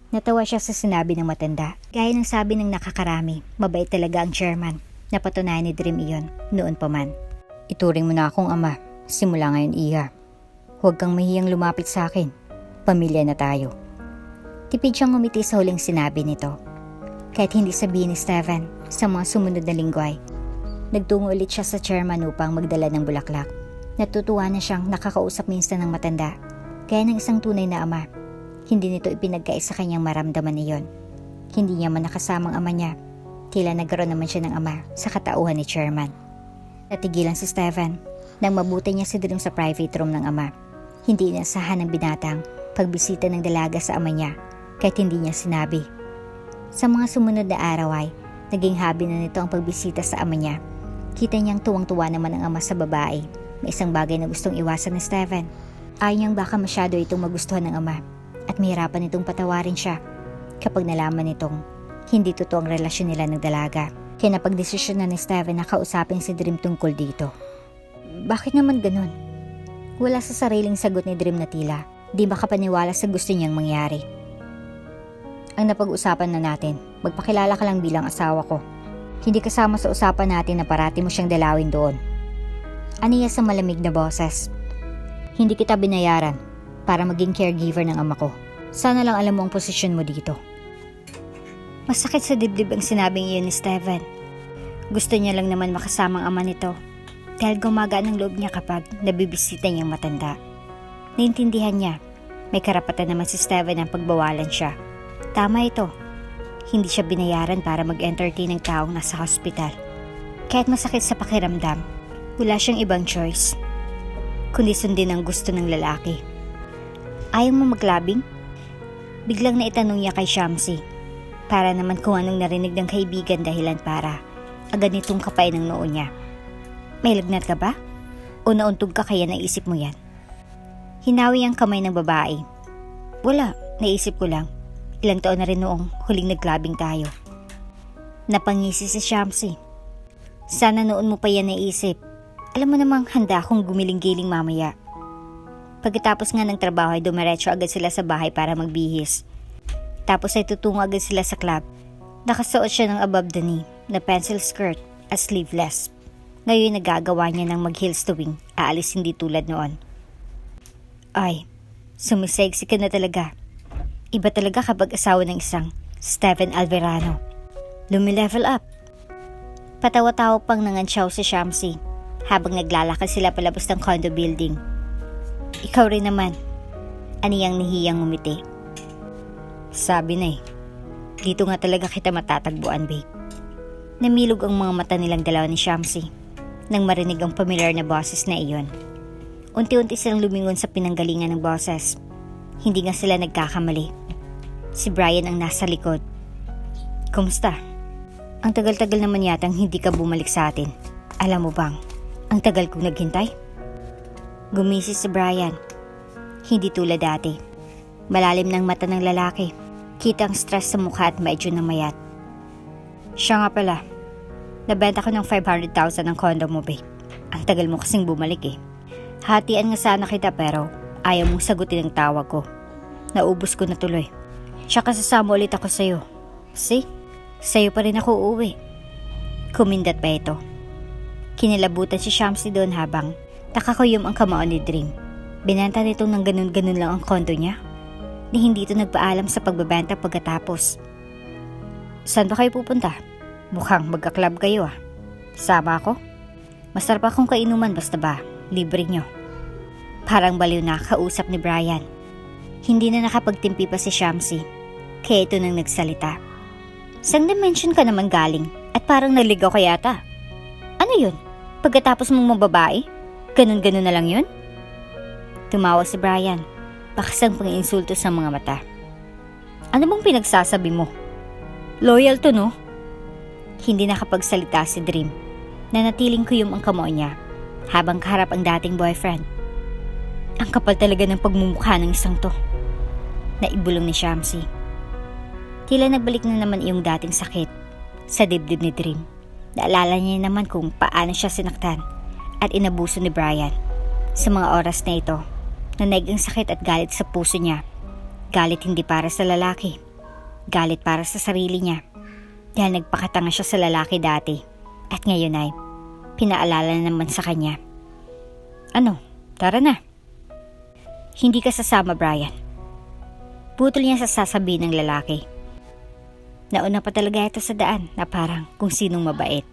Natawa siya sa sinabi ng matanda. Gaya ng sabi ng nakakarami, mabait talaga ang chairman. Napatunayan ni Dream iyon noon pa man. Ituring mo na akong ama, simula ngayon iha. Huwag kang mahiyang lumapit sa akin. Pamilya na tayo. Tipid siyang ngumiti sa huling sinabi nito. Kahit hindi sabihin ni Steven, sa mga sumunod na linggo ay nagtungo ulit siya sa chairman upang magdala ng bulaklak. Natutuwa na siyang nakakausap minsan ng matanda. Gaya ng isang tunay na ama, hindi nito ipinagkais sa kanyang maramdaman niyon. Hindi niya man nakasamang ama niya. Tila nagkaroon naman siya ng ama sa katauhan ni chairman. Natigilan si Steven nang mabuti niya si Dream sa private room ng ama. Hindi inasahan ng binatang pagbisita ng dalaga sa ama niya kahit hindi niya sinabi. Sa mga sumunod na araw ay naging hobby na nito ang pagbisita sa ama niya. Kita niyang tuwang-tuwa naman ang ama sa babae. May isang bagay na gustong iwasan ni Steven. Ayaw niyang baka masyado itong magustuhan ng ama at mahirapan itong patawarin siya kapag nalaman nitong hindi totoo ang relasyon nila ng dalaga. Kaya napagdesisyon na ni Steven na kausapin si Dream tungkol dito. Bakit naman ganun? Wala sa sariling sagot ni Dream na tila di makapaniwala sa gusto niyang mangyari. Ang napag-usapan na natin, magpakilala ka lang bilang asawa ko. Hindi kasama sa usapan natin na parati mo siyang dalawin doon. Aniya sa malamig na boses. Hindi kita binayaran para maging caregiver ng ama ko. Sana lang alam mo ang posisyon mo dito. Masakit sa dibdib ang sinabing iyon ni Steven. Gusto niya lang naman makasamang ama nito dahil gumagaan ang loob niya kapag nabibisita niyang matanda. Naintindihan niya, may karapatan naman si Steven ang pagbawalan siya. Tama ito, hindi siya binayaran para mag-entertain ng taong nasa hospital. Kahit masakit sa pakiramdam, wala siyang ibang choice, kundi sundin ang gusto ng lalaki. Ayaw mo maglabing? Biglang naitanong niya kay Shamsi. Para naman kung anong narinig ng kaibigan dahilan para agad nitong kapay ng noo niya. May lagnat ka ba? O nauntog ka kaya naisip mo yan? Hinawi ang kamay ng babae. Wala, naisip ko lang. Ilang taon na rin noong huling naglabing tayo. Napangisi si Shamsi. Sana noon mo pa yan naisip. Alam mo namang handa akong gumiling-giling mamaya. Pagkatapos nga ng trabaho ay dumiretso agad sila sa bahay para magbihis. Tapos ay tutungo agad sila sa club. Nakasuot siya ng above the knee na pencil skirt at sleeveless. Ngayon nagagawa niya ng mag-heels tuwing aalis hindi tulad noon. Ay, sumisexy ka na talaga. Iba talaga kapag asawa ng isang Steven Alverano. Lumi-level up. Patawa-tawa pang nangansyaw si Shamsi habang naglalakad sila palabas ng condo building. Ikaw rin naman. Aniyang nihiyang ngumiti. Sabi na dito nga talaga kita matatagbuan, babe. Namilog ang mga mata nilang dalawa ni Shamsi nang marinig ang pamilyar na boses na iyon. Unti-unti silang lumingon sa pinanggalingan ng boses. Hindi nga sila nagkakamali. Si Brian ang nasa likod. Kumusta? Ang tagal-tagal naman yatang hindi ka bumalik sa atin. Alam mo bang, ang tagal kong naghintay? Gumisi si Brian. Hindi tulad dati. Malalim ng mata ng lalaki. Kita ang stress sa mukha at medyo namayat. Siya nga pala. Nabenta ko ng 500,000 ang condo mo, babe. Ang tagal mo kasing bumalik eh. Hatian nga sana kita pero ayaw mong sagutin ang tawag ko. Naubos ko na tuloy. Tsaka sasama ulit ako sa'yo. See? Sa'yo pa rin ako uuwi. Kumindat pa ito. Kinilabutan si Shamsi doon habang nakakuyom ang kamao ni Dream. Binenta nito ng ganun-ganun lang ang condo niya. Ni hindi ito nagpaalam sa pagbebenta pagkatapos. Saan ba kayo pupunta? Mukhang magka-club kayo ah. Sama ako? Masarap akong kainuman basta ba, libre nyo. Parang baliw na kausap ni Brian. Hindi na nakapagtimpi pa si Shamsi, kaya ito nang nagsalita. Sang dimension ka naman galing at parang naligaw ka yata. Ano yun? Pagkatapos mong mababae? Ganun-ganun na lang yun? Tumawa si Brian, pakasang pang-insulto sa mga mata. Ano bang pinagsasabi mo? Loyal to, no? Hindi nakapagsalita si Dream. Nanatiling kuyom ang kamao niya habang kaharap ang dating boyfriend. Ang kapal talaga ng pagmumukha ng isang to. Naibulong ni Shamsi. Tila nagbalik na naman iyong dating sakit sa dibdib ni Dream. Naalala niya naman kung paano siya sinaktan at inabuso ni Brian. Sa mga oras na ito, nanaig ang sakit at galit sa puso niya. Galit hindi para sa lalaki. Galit para sa sarili niya. Dahil nagpakatanga siya sa lalaki dati. At ngayon ay pinaalala naman sa kanya. Ano? Tara na. Hindi ka sasama, Brian. Putol niya sa sasabihin ng lalaki. Nauna pa talaga ito sa daan na parang kung sinong mabait.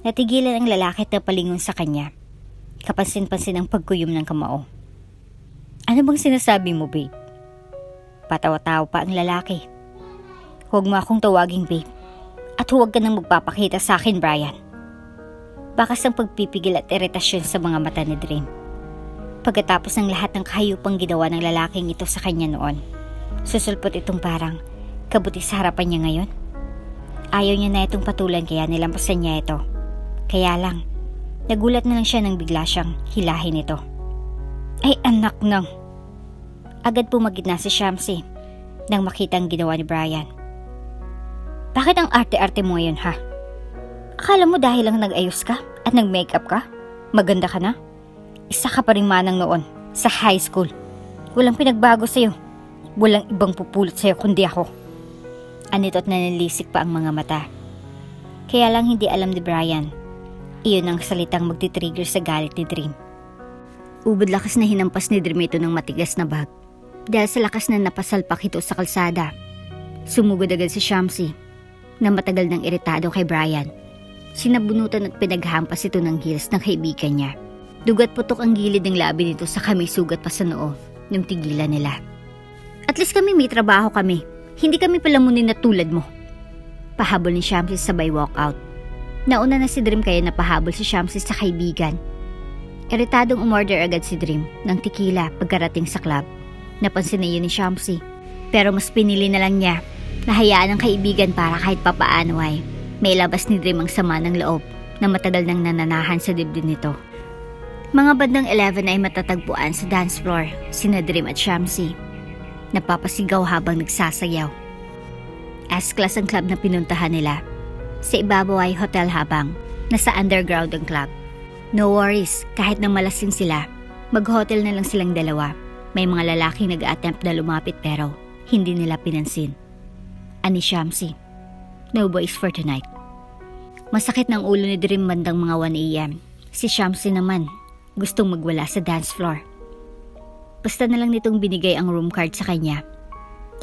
Natigilan ang lalaki at napalingon sa kanya. Kapansin-pansin ang pagkuyom ng kamao. Ano bang sinasabi mo, babe? Patawa-tawa pa ang lalaki. Huwag mo akong tawaging babe. At huwag ka nang magpapakita sa akin, Brian. Bakas ang pagpipigil at iritasyon sa mga mata ni Dream. Pagkatapos ng lahat ng kahayupang ginawa ng lalaking ito sa kanya noon, susulpot itong parang kabuti sa harapan niya ngayon. Ayaw niya na itong patulan kaya nilampasan niya ito. Kaya lang, nagulat na lang siya nang bigla siyang hilahin ito. Ay anak nang! Agad pumagit na si Shamsi nang makita ang ginawa ni Brian. Bakit ang arte-arte mo ngayon, ha? Akala mo dahil lang nag-ayos ka at nag-makeup ka, maganda ka na? Isa ka pa rin manang noon sa high school. Walang pinagbago sa'yo. Walang ibang pupulot sa'yo kundi ako. Anito at nanilisik pa ang mga mata. Kaya lang hindi alam ni Brian. Iyon ang salitang magti-trigger sa galit ni Dream. Ubod lakas na hinampas ni Dream ito ng matigas na bag. Dahil sa lakas na napasalpak ito sa kalsada. Sumugod agad si Shamsi na matagal nang iritado kay Brian. Sinabunutan at pinaghampas ito ng heels ng kaibigan niya. Dugat putok ang gilid ng labi nito sa may sugat pa sa noo nung tigilan nila. At least kami may trabaho kami. Hindi kami palamunin na tulad mo. Pahabol ni Shamsi sabay walkout. Nauna na si Dream kaya napahabol si Shamsi sa kaibigan. Iritadong umorder agad si Dream ng tequila pagkarating sa club. Napansin na yun ni Shamsi. Pero mas pinili na lang niya na hayaan ang kaibigan para kahit papaano ay may labas ni Dream ang sama ng loob na matagal nang nananahan sa dibdib nito. Mga bandang 11 ay matatagpuan sa dance floor sina Dream at Shamsi. Napapasigaw habang nagsasayaw. S-class ang club na pinuntahan nila. Sa ibabaw ay hotel habang nasa underground ang club. No worries, kahit nang malasing sila, mag-hotel na lang silang dalawa. May mga lalaking nag-attempt na lumapit pero hindi nila pinansin. Ani Shamsi, no boys for tonight. Masakit ng ulo ni Dream bandang mga 1 AM. Si Shamsi naman, gustong magwala sa dance floor. Basta na lang nitong binigay ang room card sa kanya.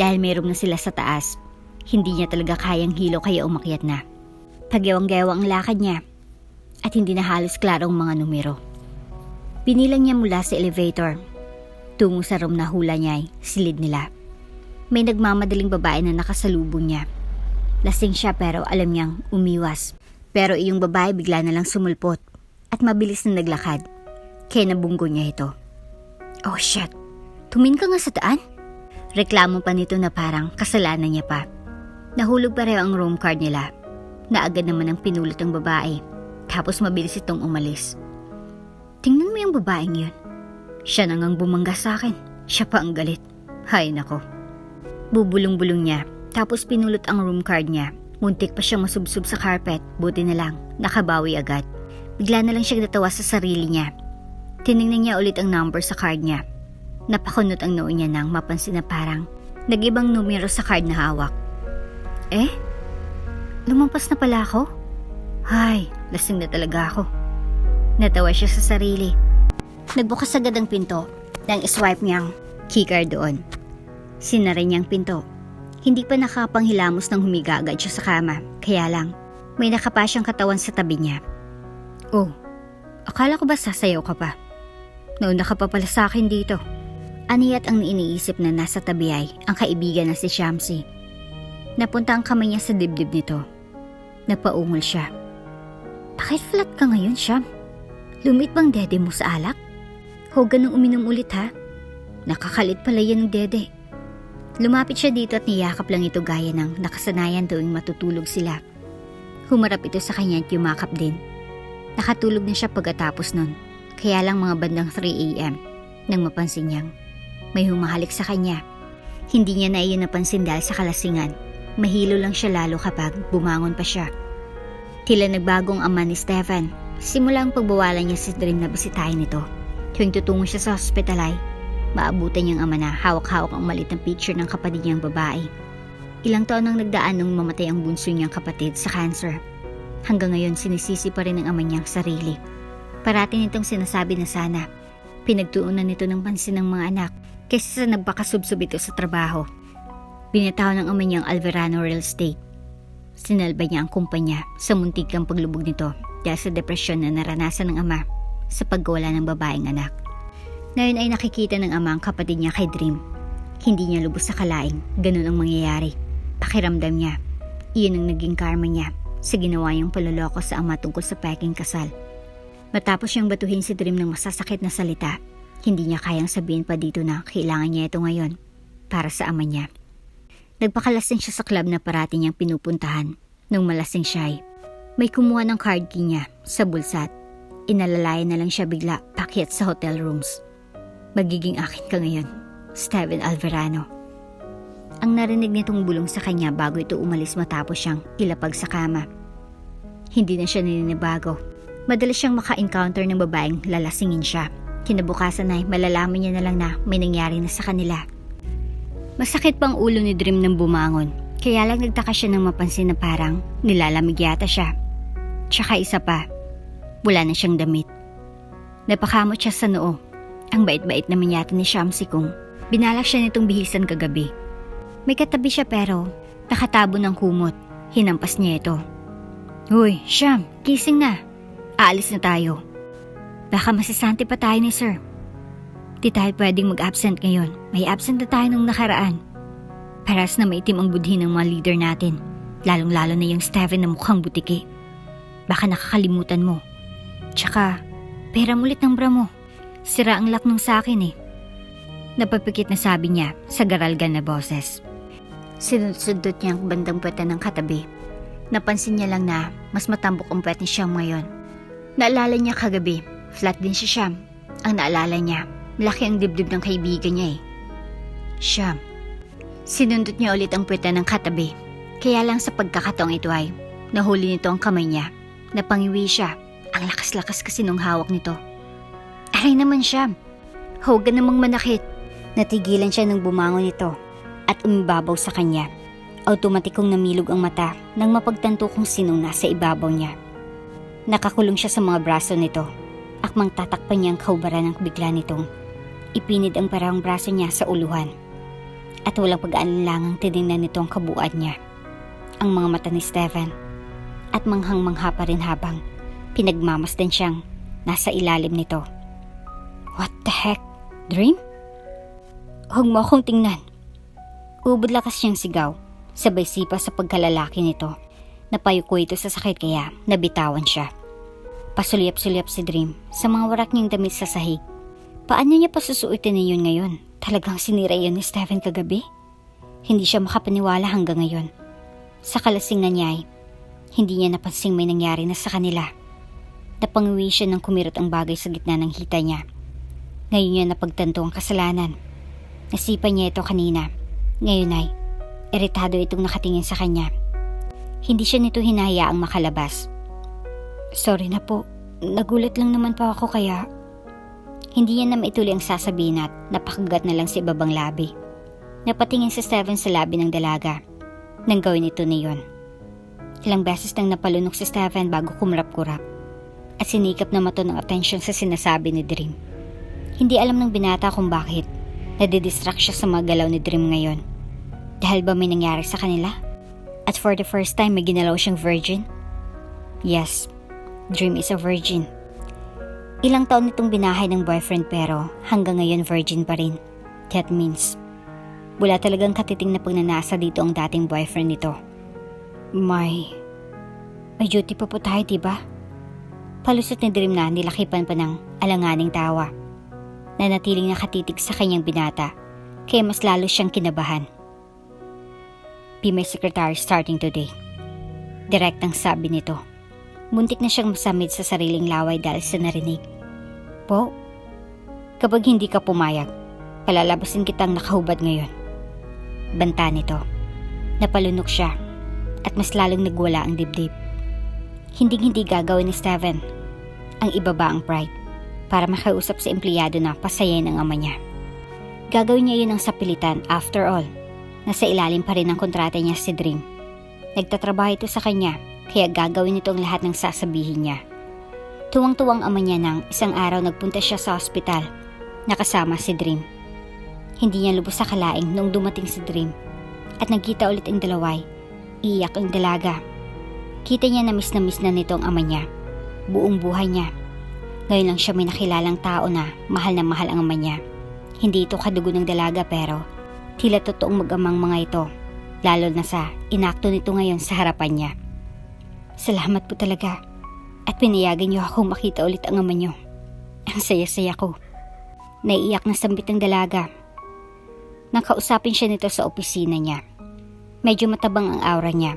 Dahil may room na sila sa taas, hindi niya talaga kayang hilo kaya umakyat na. Pagyawang-gawa ang lakad niya at hindi na halos klaro ang mga numero. Binilang niya mula sa elevator. Tungo sa room na hula niya ay silid nila. May nagmamadaling babae na nakasalubong niya. Lasing siya pero alam niyang umiwas. Pero iyong babae bigla na lang sumulpot at mabilis na naglakad. Kaya nabunggo niya ito. Oh shit, tumingin ka nga sa daan? Reklamo pa nito na parang kasalanan niya pa. Nahulog pareho ang room card nila. Na agad naman ang pinulot ang babae. Tapos mabilis itong umalis. Tingnan mo yung babaeng yun. Siya nang ang bumangga sa akin. Siya pa ang galit. Hay nako. Bubulong-bulong niya. Tapos pinulot ang room card niya. Muntik pa siyang masubsob sa carpet. Buti na lang, nakabawi agad. Bigla na lang siyang natawa sa sarili niya. Tiningnan niya ulit ang number sa card niya. Napakunot ang noo niya nang mapansin na parang nag-ibang numero sa card na hawak. Eh? Lumampas na pala ako? Hay, lasing na talaga ako. Natawa siya sa sarili. Nagbukas agad ang pinto nang iswipe niyang keycard doon. Sinara niyang pinto. Hindi pa nakapanghilamos nang humiga agad siya sa kama. Kaya lang, May nakapa siyang katawan sa tabi niya. Oh, akala ko ba sasayaw ka pa? Nauna ka pa pala sa akin dito. Aniyat ang iniisip na nasa tabi ay ang kaibigan na si Shamsi. Napunta ang kamay niya sa dibdib nito. Napaungol siya. Bakit flat ka ngayon, Sham? Lumit bang dede mo sa alak? Huwag ganang uminom ulit ha. Nakakalit pala yan ng dede. Lumapit siya dito at niyakap lang ito gaya ng nakasanayan tuwing matutulog sila. Humarap ito sa kanya at yumakap din. Nakatulog na siya pagkatapos nun. Kaya lang mga bandang 3 a.m. nang mapansin niyang may humahalik sa kanya. Hindi niya na iyon napansin dahil sa kalasingan. Mahilo lang siya lalo kapag bumangon pa siya. Tila nagbagong ama ni Stefan. Simula ang pagbawalan niya si Dream na bisitahin ito. Tuwing tutungo siya sa hospital ay maabutan niyang ama na hawak-hawak ang maliit na picture ng kapatid niyang babae. Ilang taon nang nagdaan nung mamatay ang bunso niyang kapatid sa cancer. Hanggang ngayon sinisisi pa rin ng ama niyang sarili. Parati nitong sinasabi na sana pinagtuunan nito ng pansin ng mga anak kaysa sa nagbakasubsob ito sa trabaho. Binataw ng ama niyang Alverano Real Estate. Sinalba niya ang kumpanya sa muntikang paglubog nito dahil sa depresyon na naranasan ng ama sa pagwala ng babaeng anak. Ngayon ay nakikita ng ama ang kapatid niya kay Dream. Hindi niya lubos sa kalaing ganun ang mangyayari. Pakiramdam niya, iyon ang naging karma niya sa ginawa niyang paloloko sa ama tungkol sa peking kasal. Matapos siyang batuhin si Dream ng masasakit na salita, hindi niya kayang sabihin pa dito na kailangan niya ito ngayon para sa ama niya. Nagpakalasing siya sa club na parati niyang pinupuntahan. Nung malasing siya ay may kumuha ng card key niya sa bulsa at inalalayan na lang siya bigla pakyat sa hotel rooms. Magiging akin ka ngayon, Steven Alverano. Ang narinig nitong bulong sa kanya bago ito umalis matapos siyang ilapag sa kama. Hindi na siya naninibago. Madalas siyang maka-encounter ng babaeng lalasingin siya. Kinabukasan ay malalaman niya na lang na may nangyari na sa kanila. Masakit pang ulo ni Dream nang bumangon. Kaya lang nagtaka siya nang mapansin na parang nilalamig yata siya. Tsaka isa pa, wala na siyang damit. Napakamot siya sa noo. Ang bait-bait naman yata ni Shamsi kung binalak siya nitong bihisan kagabi. May katabi siya pero nakatabo ng kumot. Hinampas niya ito. Hoy, Sham, gising na. Aalis na tayo. Baka masisante pa tayo ni Sir. Di tayo pwedeng mag-absent ngayon. May absent na tayo nung nakaraan. Paras na maitim ang budhi ng mga leader natin. Lalong-lalo na yung Steven na mukhang butiki. Baka nakakalimutan mo. Tsaka, pera ulit ng bra mo. Sira ang lock nung sa akin eh. Napapikit na sabi niya sa garalgan na boses. Sinusundot niya ang bandang puweta ng katabi. Napansin niya lang na mas matambok ang puwet ni Sham ngayon. Naalala niya kagabi, flat din si Sham. Ang naalala niya, malaki ang dibdib ng kaibigan niya eh. Sham. Sinundot niya ulit ang puweta ng katabi. Kaya lang sa pagkakataong ito ay nahuli nito ang kamay niya. Napangiwi siya. Ang lakas-lakas kasi nung hawak nito. Aray naman Sham. Huwag ka namang manakit. Natigilan siya nang bumangon ito at umibabaw sa kanya. Automatikong namilog ang mata nang mapagtanto kung sinong nasa ibabaw niya. Nakakulong siya sa mga braso nito. Akmang tatakpan niya ang kaubaran ng bigla nitong ipinid ang parang braso niya sa uluhan. At walang pag-aalinlangang tinignan nito ang kabuuan niya. Ang mga mata ni Stefan. At manghang-mangha pa rin habang pinagmamasdan siyang nasa ilalim nito. What the heck? Dream? Huwag mo akong tingnan. Ubod lakas siyang sigaw. Sabay sipa sa pagkalalaki nito. Napayuko ito sa sakit kaya nabitawan siya. Pasulyap-sulyap si Dream sa mga warak niyang damit sa sahig. Paano niya pasusuotin na yun ngayon? Talagang sinira yun ni Stephen kagabi? Hindi siya makapaniwala hanggang ngayon. Sa kalasingan niya ay hindi niya napansing may nangyari na sa kanila. Napanguwi siya nang kumirot ang bagay sa gitna ng hita niya. Ngayon niya napagtanto ang kasalanan. Nasipan niya ito kanina. Ngayon ay iritado itong nakatingin sa kanya. Hindi siya nito hinahayaang makalabas. Sorry na po. Nagulat lang naman po ako kaya... Hindi niya na maituloy ang sasabihin at napakagat na lang sa ibabang labi. Napatingin si Steven sa labi ng dalaga. Nang gawin ito na yun. Ilang beses nang napalunok si Steven bago kumrap-kurap. At sinikap na mato ng atensyon sa sinasabi ni Dream. Hindi alam ng binata kung bakit nadidistract siya sa mga galaw ni Dream ngayon. Dahil ba may nangyari sa kanila? At for the first time may ginalaw siyang virgin? Yes, Dream is a virgin. Ilang taon nitong binahay ng boyfriend pero hanggang ngayon virgin pa rin. That means, wala talagang katiting na pagnanasa dito ang dating boyfriend nito. May duty pa po tayo, diba? Palusot ni Dream na nilakipan pa ng alanganing tawa. Nanatiling nakatitig sa kanyang binata, kaya mas lalo siyang kinabahan. Be my secretary starting today. Direktang sabi nito. Muntik na siyang masamid sa sariling laway dahil sa narinig. Po, kapag hindi ka pumayag, palalabasin kitang nakahubad ngayon. Banta nito. Napalunok siya at mas lalong nagwala ang dibdib. Hindi gagawin ni Steven ang ibaba ang pride para makausap sa empleyado na pasayain ang ama niya. Gagawin niya yun ang sapilitan. After all, nasa ilalim pa rin ang kontrata niya si Dream. Nagtatrabaho ito sa kanya kaya gagawin ito ang lahat ng sasabihin niya. Tuwang-tuwang ama niya nang isang araw nagpunta siya sa ospital nakasama si Dream. Hindi niya lubos sa kalaing noong dumating si Dream at nagkita ulit ang dalaway. Iyak ang dalaga. Kita niya na miss na nitong ama niya. Buong buhay niya. Ngayon lang siya may nakilalang tao na mahal ang ama niya. Hindi ito kadugo ng dalaga pero tila totoong mag-amang mga ito. Lalo na sa inakto nito ngayon sa harapan niya. Salamat po talaga. At pinayagan niyo akong makita ulit ang ama niyo. Ang saya-saya ko. Naiiyak na sambit ng dalaga. Nakausapin siya nito sa opisina niya. Medyo matabang ang aura niya.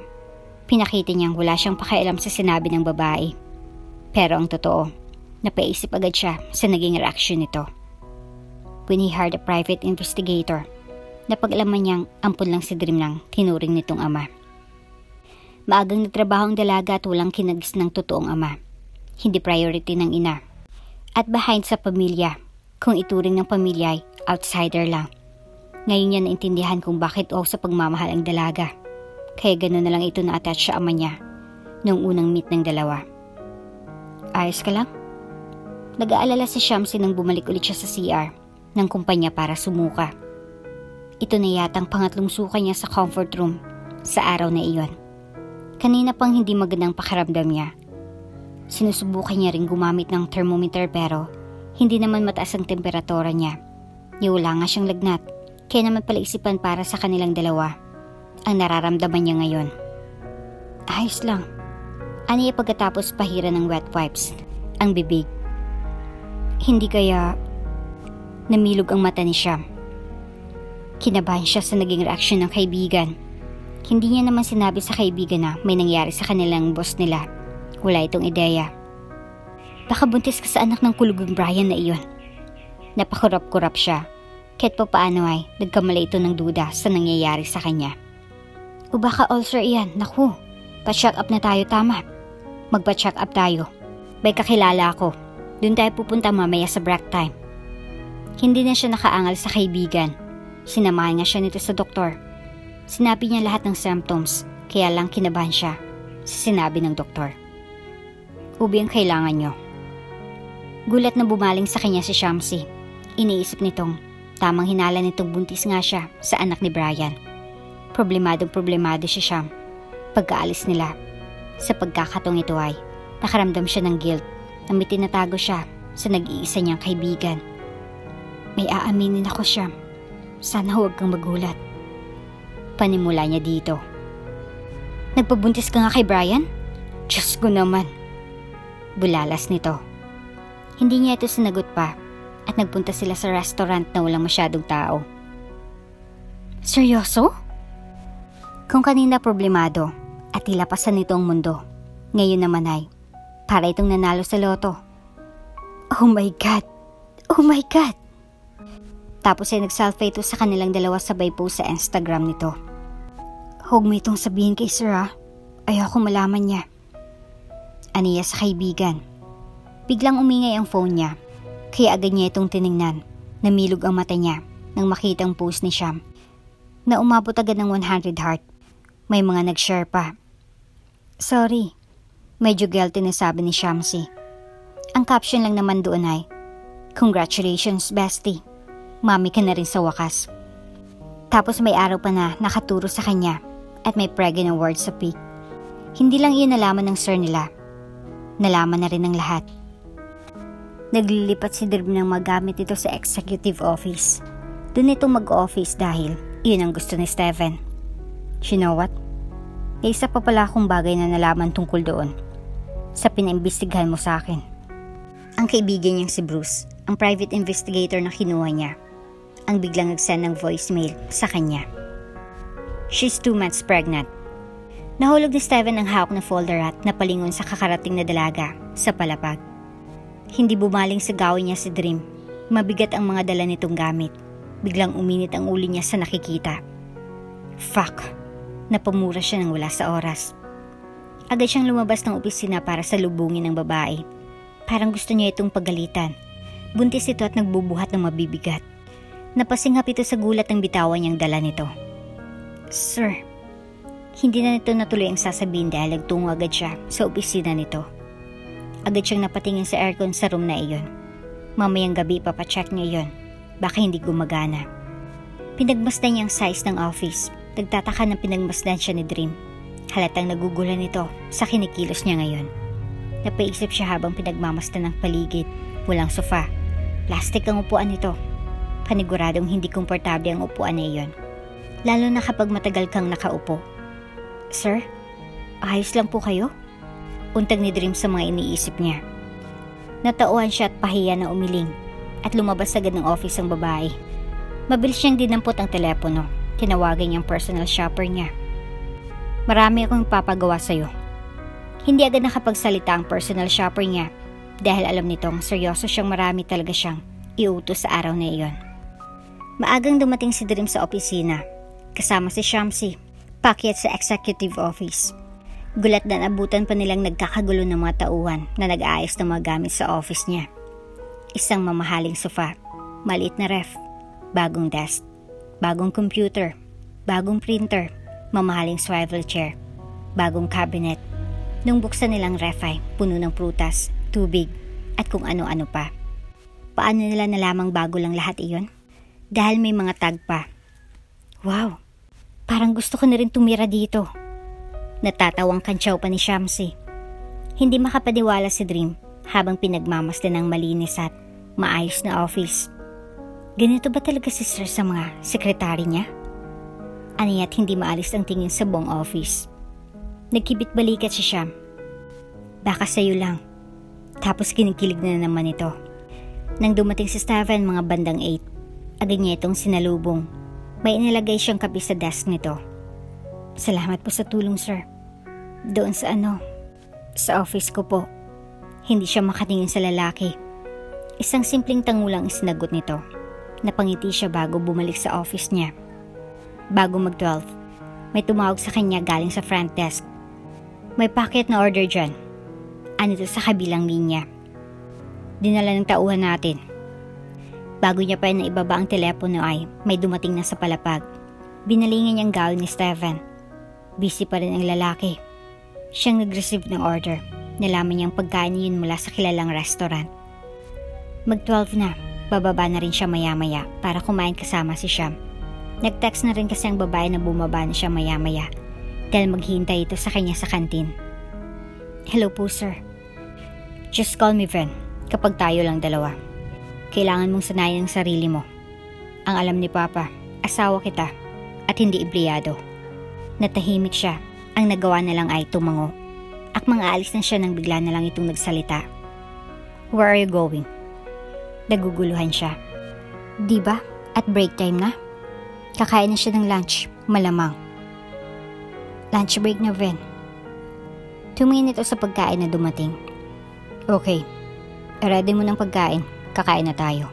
Pinakita niyang wala siyang pakialam sa sinabi ng babae. Pero ang totoo, napaisip agad siya sa naging reaksyon nito. When he hired a private investigator, napag-alaman niyang ampun lang si Dream lang tinuring nitong ama. Maagang nagtrabaho ang dalaga at walang kinagis ng totoong ama. Hindi priority ng ina. At behind sa pamilya, kung ituring ng pamilya ay outsider lang. Ngayon niya naintindihan kung bakit sa pagmamahal ang dalaga. Kaya gano'n na lang ito na-attach sa ama niya noong unang meet ng dalawa. Ayos ka lang? Nag-aalala si Shamsi nang bumalik ulit siya sa CR ng kumpanya para sumuka. Ito na yatang pangatlong suka niya sa comfort room sa araw na iyon. Kanina pang hindi magandang pakiramdam niya. Sinusubukan niya ring gumamit ng thermometer pero hindi naman mataas ang temperatura niya. Wala nga siyang lagnat, kaya naman palaisipan para sa kanilang dalawa ang nararamdaman niya ngayon. Ayos lang. Aniya pagkatapos pahira ng wet wipes ang bibig. Hindi kaya namilog ang mata ni Sham. Kinabahan siya sa naging reaksyon ng kaibigan. Hindi niya naman sinabi sa kaibigan na may nangyari sa kanilang boss nila. Wala itong ideya. Baka buntis ka sa anak ng kulugong Brian na iyon. Napakurap-kurap siya. Kahit pa paano ay nagkamali ito ng duda sa nangyayari sa kanya. O baka ulcer iyan. Naku, pa-check up na tayo tama. Magpa-check up tayo. May kakilala ako. Doon tayo pupunta mamaya sa break time. Hindi na siya nakaangal sa kaibigan. Sinamahan nga siya nito sa doktor. Sinabi niya lahat ng symptoms, kaya lang kinabahan siya sa sinabi ng doktor. Ubi ang kailangan niyo. Gulat na bumaling sa kanya si Shamsi. Iniisip nitong tamang hinala nitong buntis nga siya sa anak ni Brian. Problemado si Sham. Pagkaalis nila, sa pagkakatong ito ay nakaramdam siya ng guilt na may tinatago siya sa nag-iisa niyang kaibigan. May aaminin ako, Sham. Sana huwag kang magulat. Panimula niya dito. Nagpabuntis ka nga kay Brian? Diyos ko naman. Bulalas nito. Hindi niya ito sinagot pa at nagpunta sila sa restaurant na walang masyadong tao. Seryoso? Kung kanina problemado at tilapasan nito ang mundo, ngayon naman ay para itong nanalo sa loto. Oh my God! Oh my God! Tapos ay nag-selfie ito sa kanilang dalawa sabay post sa Instagram nito. Huwag mo itong sabihin kay Sir ha. Ayoko malaman niya. Aniya sa kaibigan. Biglang umingay ang phone niya. Kaya agad niya itong tiningnan. Namilog ang mata niya nang makita ang post ni Sham. Na umabot agad ng 100 heart. May mga nag-share pa. Sorry. Medyo guilty na sabi ni Shamsi. Ang caption lang naman doon ay, Congratulations, bestie. Mami ka na rin sa wakas. Tapos may araw pa na nakaturo sa kanya at may pregnant award sa pic. Hindi lang iyon nalaman ng sir nila Nalaman na rin ng lahat. Naglilipat si Dream ng magamit ito sa executive office. Doon ito mag-office dahil iyon ang gusto ni Steven. You know what? May isa pa pala akong bagay na nalaman tungkol doon sa pinaimbestigahan mo sa akin. Ang kaibigan niyang si Bruce, ang private investigator na kinuha niya, ang biglang nag-send ng voicemail sa kanya. She's 2 months pregnant. Nahulog ni Steven ang hawak na folder at napalingon sa kakarating na dalaga sa palapag. Hindi bumaling sa gawin niya si Dream. Mabigat ang mga dala nitong gamit. Biglang uminit ang ulo niya sa nakikita. Fuck! Napamura siya ng wala sa oras. Agad siyang lumabas ng opisina para salubungin ng babae. Parang gusto niya itong pagalitan. Buntis ito at nagbubuhat ng mabibigat. Napasinghap ito sa gulat ng bitawan niyang dala nito. Sir, hindi na nito natuloy ang sasabihin dahil nagtungo agad siya sa opisina nito. Agad siyang napatingin sa aircon sa room na iyon. Mamayang gabi ipapacheck niya iyon. Baka hindi gumagana. Pinagmasdan niya ang size ng office. Nagtataka ng pinagmasdan siya ni Dream. Halatang nagugulan ito sa kinikilos niya ngayon. Napaisip siya habang pinagmamasdan ng paligid. Walang sofa. Plastic ang upuan nito. Paniguradong hindi komportable ang upuan na iyon. Lalo na kapag matagal kang nakaupo. Sir, ayos lang po kayo? Untag ni Dream sa mga iniisip niya. Natauhan siya at pahiya na umiling at lumabas agad ng office ang babae. Mabilis siyang dinampot ang telepono. Tinawagan niyang personal shopper niya. Marami akong papagawa sa'yo. Hindi agad nakapagsalita ang personal shopper niya dahil alam nitong seryoso siyang marami talaga siyang iutos sa araw na iyon. Maagang dumating si Dream sa opisina kasama si Shamsi, pakyat sa executive office. Gulat na abutan pa nilang nagkakagulo ng mga tauhan na nag-aayos ng mga gamit sa office niya. Isang mamahaling sofa, maliit na ref, bagong desk, bagong computer, bagong printer, mamahaling swivel chair, bagong cabinet. Nung buksan nilang ref ay puno ng prutas, tubig, at kung ano-ano pa. Paano nila nalamang bago lang lahat iyon? Dahil may mga tag pa. Wow, parang gusto ko na rin tumira dito. Natatawang kantsaw pa ni Shamsi. Hindi makapaniwala si Dream habang pinagmamasdan ng malinis at maayos na office. Ganito ba talaga si Sir sa mga sekretary niya? Aniya't hindi maalis ang tingin sa buong office. Nagkibit balikat si Sham. Baka sa'yo lang. Tapos kinikilig na naman ito. Nang dumating si Steven mga bandang 8, agad niya itong sinalubong. May inilagay siyang kape sa desk nito. Salamat po sa tulong, sir. Doon sa sa office ko po. Hindi siya makatingin sa lalaki. Isang simpleng tangulang isinagot nito. Napangiti siya bago bumalik sa office niya. Bago mag-12, may tumawag sa kanya galing sa front desk. May packet na order dyan. Ano to sa kabilang linya? Dinala ng tauhan natin. Bago niya pa na ibaba ang telepono ay may dumating na sa palapag. Binalingan niyang gawin ni Steven. Busy pa rin ang lalaki. Siyang nag-receive ng order. Nalaman niyang pagkain yun mula sa kilalang restaurant. Mag-12 na. Bababa na rin siya maya-maya para kumain kasama si Sham. Nag-text na rin kasi ang babae na bumaba na siya maya-maya dahil maghihintay ito sa kanya sa kantin. Hello po, sir. Just call me Ven kapag tayo lang dalawa. Kailangan mong sanayin ang sarili mo. Ang alam ni Papa, asawa kita at hindi empleyado. Natahimik siya. Ang nagawa na lang ay tumango. Akmang aalis na siya nang bigla na lang itong nagsalita. Where are you going? Naguguluhan siya. Diba? At break time na? Kakain na siya ng lunch. Malamang. Lunch break na, Ven. Tumingin ito sa pagkain na dumating. Okay. Ready mo ng pagkain. Kakain na tayo.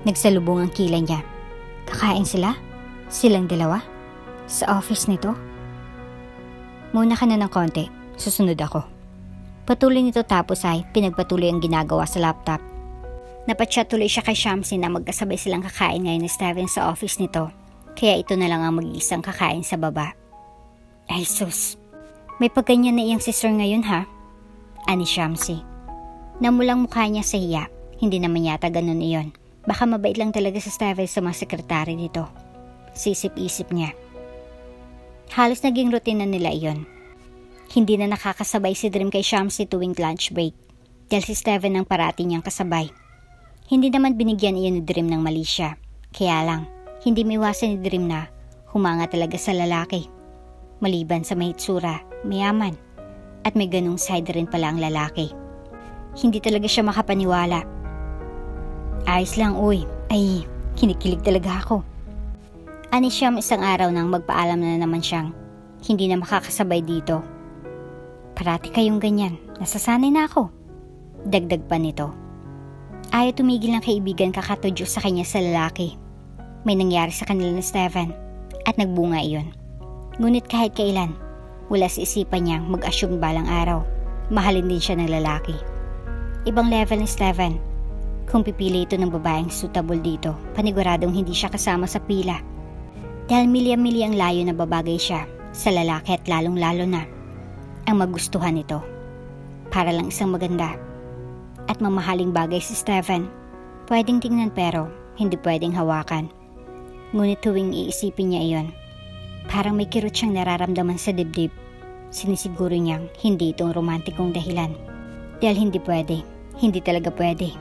Nagsalubong ang kilay niya. Kakain sila? Silang dalawa? Sa office nito? Muna ka na ng konti. Susunod ako. Patuloy nito tapos ay pinagpatuloy ang ginagawa sa laptop. Napatchat tuloy siya kay Shamsi na magkasabay silang kakain ngayon ni Steven sa office nito. Kaya ito na lang ang mag-iisang kakain sa baba. Ay sus, may pagganyan na iyang sister ngayon ha? Ani Shamsi. Namulang mukha niya sa hiya. Hindi naman yata ganun iyon. Baka mabait lang talaga sa Steven sa mga sekretary nito. Sisip-isip niya. Halos naging routine na nila iyon. Hindi na nakakasabay si Dream kay Shamsi tuwing lunch break dahil si Steven ang parati niyang kasabay. Hindi naman binigyan iyon ni Dream ng mali siya. Kaya lang, hindi maiwasan ni Dream na humanga talaga sa lalaki. Maliban sa may hitsura, mayaman, at may ganung side rin pala ang lalaki. Hindi talaga siya makapaniwala. Ayos lang uy, ay kinikilig talaga ako. Ani Siyam isang araw nang magpaalam na naman siyang hindi na makakasabay dito. Parati kayong ganyan, nasasanay na ako. Dagdag pa nito. Ayaw tumigil ng kaibigan kakatudyo sa kanya sa lalaki. May nangyari sa kanila ni Steven at nagbunga iyon. Ngunit kahit kailan, wala sa isipan niyang mag-assume balang araw. Mahalin din siya ng lalaki. Ibang level ni Steven. Kung pipili ito ng babaeng suitable dito, paniguradong hindi siya kasama sa pila. Dahil milya-milya ang layo na babagay siya sa lalaki at lalong-lalo na ang magustuhan nito. Para lang isang maganda at mamahaling bagay si Steven. Pwedeng tingnan pero hindi pwedeng hawakan. Ngunit tuwing iisipin niya iyon, parang may kirot siyang nararamdaman sa dibdib. Sinisiguro niyang hindi itong romantikong dahilan. Dahil hindi pwede, hindi talaga pwede.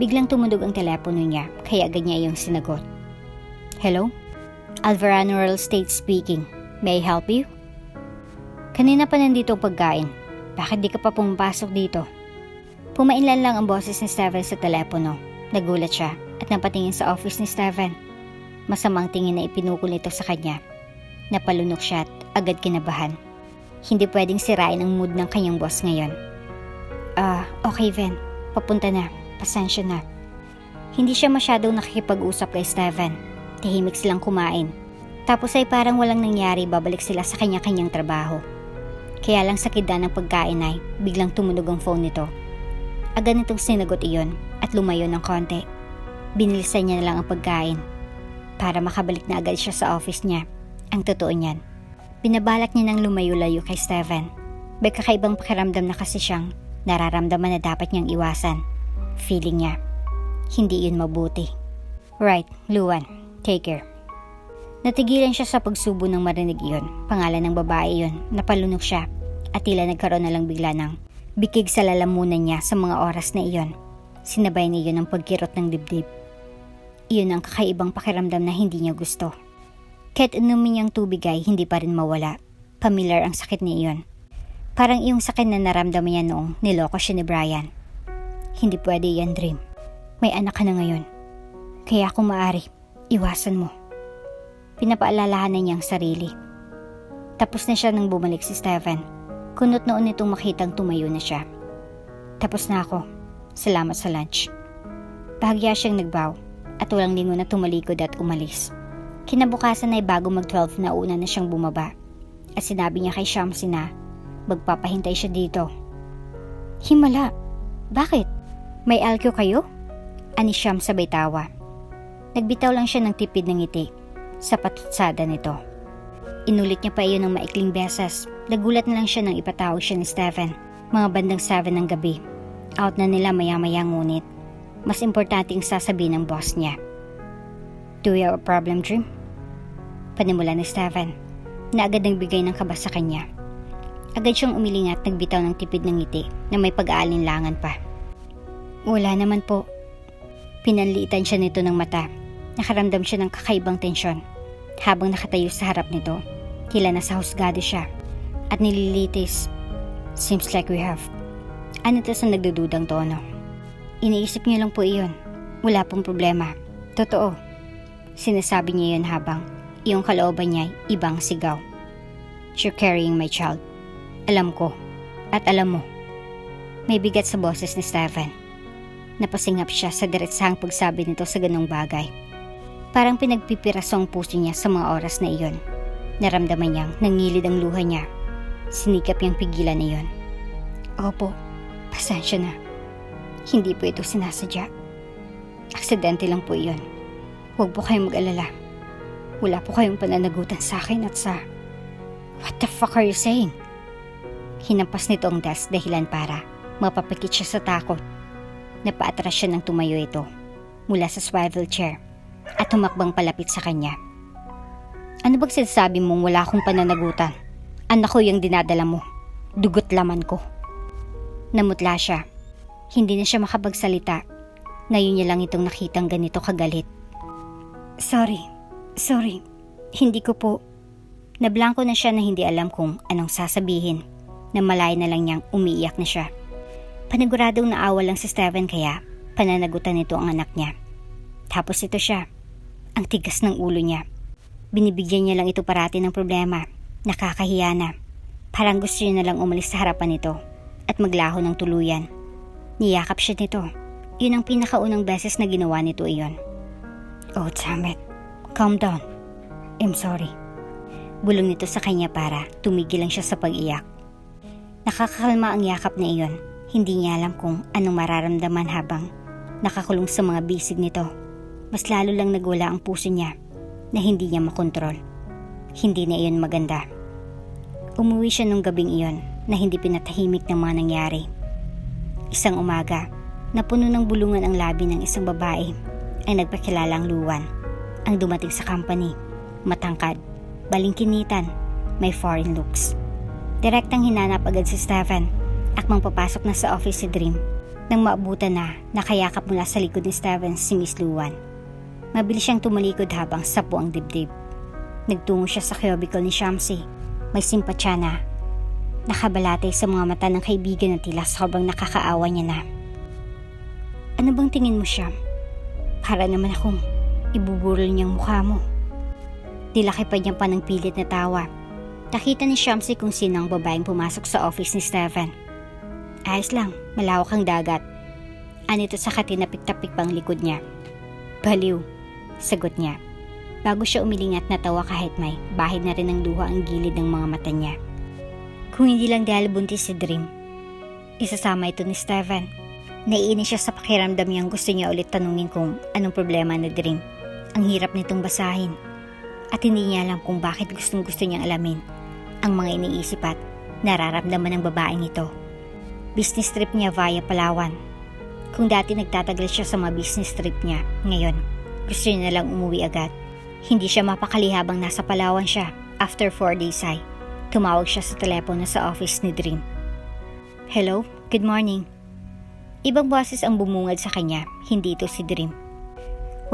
Biglang tumunog ang telepono niya kaya agad niya iyong sinagot. Hello? Alvarado Real Estate speaking. May I help you? Kanina pa nandito ang pagkain. Bakit di ka pa pumapasok dito? Pumainlan lang ang boses ni Steven sa telepono. Nagulat siya at napatingin sa office ni Steven. Masamang tingin na ipinukol nito sa kanya. Napalunok siya at agad kinabahan. Hindi pwedeng sirain ang mood ng kanyang boss ngayon. Okay Ven. Papunta na. Pasensya na. Hindi siya masyadong nakikipag-usap kay Steven. Tahimik silang kumain. Tapos ay parang walang nangyari, babalik sila sa kanya-kanyang trabaho. Kaya lang sa kida ng pagkain ay biglang tumunog ang phone nito. Agad nitong sinagot iyon at lumayo ng konti. Binilisan niya na lang ang pagkain para makabalik na agad siya sa office niya. Ang totoo niyan, binabalak niya nang lumayo-layo kay Steven. May kakaibang pakiramdam na kasi siyang nararamdaman na dapat niyang iwasan. Feeling niya, hindi yun mabuti. Right, Luan, take care. Natigilan siya sa pagsubo ng marinig iyon. Pangalan ng babae iyon. Napalunok siya at tila nagkaroon na lang bigla ng bikig sa lalamunan niya sa mga oras na iyon. Sinabay niya iyon ang pagkirot ng dibdib. Iyon ang kakaibang pakiramdam na hindi niya gusto. Kahit inumin niyang tubig ay hindi pa rin mawala. Familiar ang sakit niya iyon. Parang iyong sakit na naramdaman niya noong niloko siya ni Brian. Hindi pwede yan, Dream. May anak ka na ngayon. Kaya kung maaari, iwasan mo. Pinapaalalahanan niya ang sarili. Tapos na siya nang bumalik si Steven. Kunot noon nitong makitang tumayo na siya. Tapos na ako. Salamat sa lunch. Bahagya siyang nagbow at walang lingon na tumalikod at umalis. Kinabukasan ay bago mag-12 na una na siyang bumaba. At sinabi niya kay Shamsi na magpapahintay siya dito. Himala! Bakit? May alkyo kayo? Ani Siyam sabay tawa. Nagbitaw lang siya ng tipid ng ngiti sa patutsada nito. Inulit niya pa iyon ng maikling beses. Nagulat na lang siya nang ipatawag siya ni Steven. Mga bandang 7 ng gabi. Out na nila maya-maya ngunit mas importante ang sasabihin ng boss niya. Do you have a problem, Dream? Panimula ni Steven na agad nagbigay ng kaba sa kanya. Agad siyang umiling at nagbitaw ng tipid ng ngiti na may pag-aalinlangan pa. Wala naman po. Pinanliitan siya nito ng mata. Nakaramdam siya ng kakaibang tensyon. Habang nakatayo sa harap nito, tila nasa husgado siya at nililitis. Seems like we have. Ano ito sa nagdududang tono? Iniisip niyo lang po iyon. Wala pong problema. Totoo. Sinasabi niya yun habang iyong kalooban niya ay ibang sigaw. You're carrying my child. Alam ko. At alam mo. May bigat sa boses ni Steven. Napasingap siya sa diretsahang pagsabi nito sa ganong bagay. Parang pinagpipiraso ang puso niya sa mga oras na iyon. Naramdaman niyang nangilid ang luha niya. Sinikap niyang pigilan na iyon. Opo, pasensya na. Hindi po ito sinasadya. Aksidente lang po iyon. Huwag po kayong mag-alala. Wala po kayong pananagutan sa akin at sa... What the fuck are you saying? Hinampas nito ang desk dahilan para mapapikit siya sa takot. Napaatras siya nang tumayo ito mula sa swivel chair at humakbang palapit sa kanya. Ano bang sinasabi mong wala akong pananagutan? Anak ko yung dinadala mo. Dugot laman ko. Namutla siya. Hindi na siya makapagsalita. Ngayon niya lang itong nakitang ganito kagalit. Sorry. Hindi ko po. Nablangko na siya na hindi alam kung anong sasabihin. Namalaya na lang niyang umiiyak na siya. Paniguradong naawa lang si Steven kaya pananagutan nito ang anak niya. Tapos ito siya. Ang tigas ng ulo niya. Binibigyan niya lang ito parati ng problema. Nakakahiya na. Parang gusto niya na lang umalis sa harapan nito at maglaho ng tuluyan. Niyakap siya nito. Yun ang pinakaunang beses na ginawa nito iyon. Oh, damn it. Calm down. I'm sorry. Bulong nito sa kanya para tumigil lang siya sa pag-iyak. Nakakalma ang yakap na iyon. Hindi niya alam kung anong mararamdaman habang nakakulong sa mga bisig nito. Mas lalo lang nagwala ang puso niya na hindi niya makontrol. Hindi na iyon maganda. Umuwi siya nung gabing iyon na hindi pinatahimik ng mga nangyari. Isang umaga, napuno ng bulungan ang labi ng isang babae ay nagpakilalang Luwan. Ang dumating sa company, matangkad, balingkinitan, may foreign looks. Direktang hinanap agad si Stephen, akmang papasok na sa office si Dream. Nang maabutan na, nakayakap mula sa likod ni Stephen si Miss Luwan. Mabilis siyang tumalikod habang sapo ang dibdib. Nagtungo siya sa cubicle ni Shamsi. May simpatya na. Nakabalatay sa mga mata ng kaibigan na tila sobrang nakakaawa niya na. Ano bang tingin mo, Sham? Para naman akong ibuburol niyang mukha mo. Nilaki pa niya pa ng pilit na tawa. Nakita ni Shamsi kung sino ang babaeng pumasok sa office ni Stephen. Ayos lang, malawak ang dagat. Anito sa katinapik-tapik pang likod niya. Baliw, sagot niya. Bago siya umiling at natawa kahit may bahid na rin ng luha ang gilid ng mga mata niya. Kung hindi lang dahil buntis si Dream, isasama ito ni Stephen. Naiinis siya sa pakiramdam niyang gusto niya ulit tanungin kung anong problema ni Dream. Ang hirap nitong basahin. At hindi niya alam kung bakit gusto niyang alamin ang mga iniisip at nararamdaman ng babaeng ito. Business trip niya via Palawan. Kung dati nagtatagal siya sa mga business trip niya, ngayon gusto niya na lang umuwi agad. Hindi siya mapakali habang nasa Palawan siya. After 4 days ay tumawag siya sa telepono sa office ni Dream. Hello, good morning. Ibang boses ang bumungad sa kanya, hindi ito si Dream.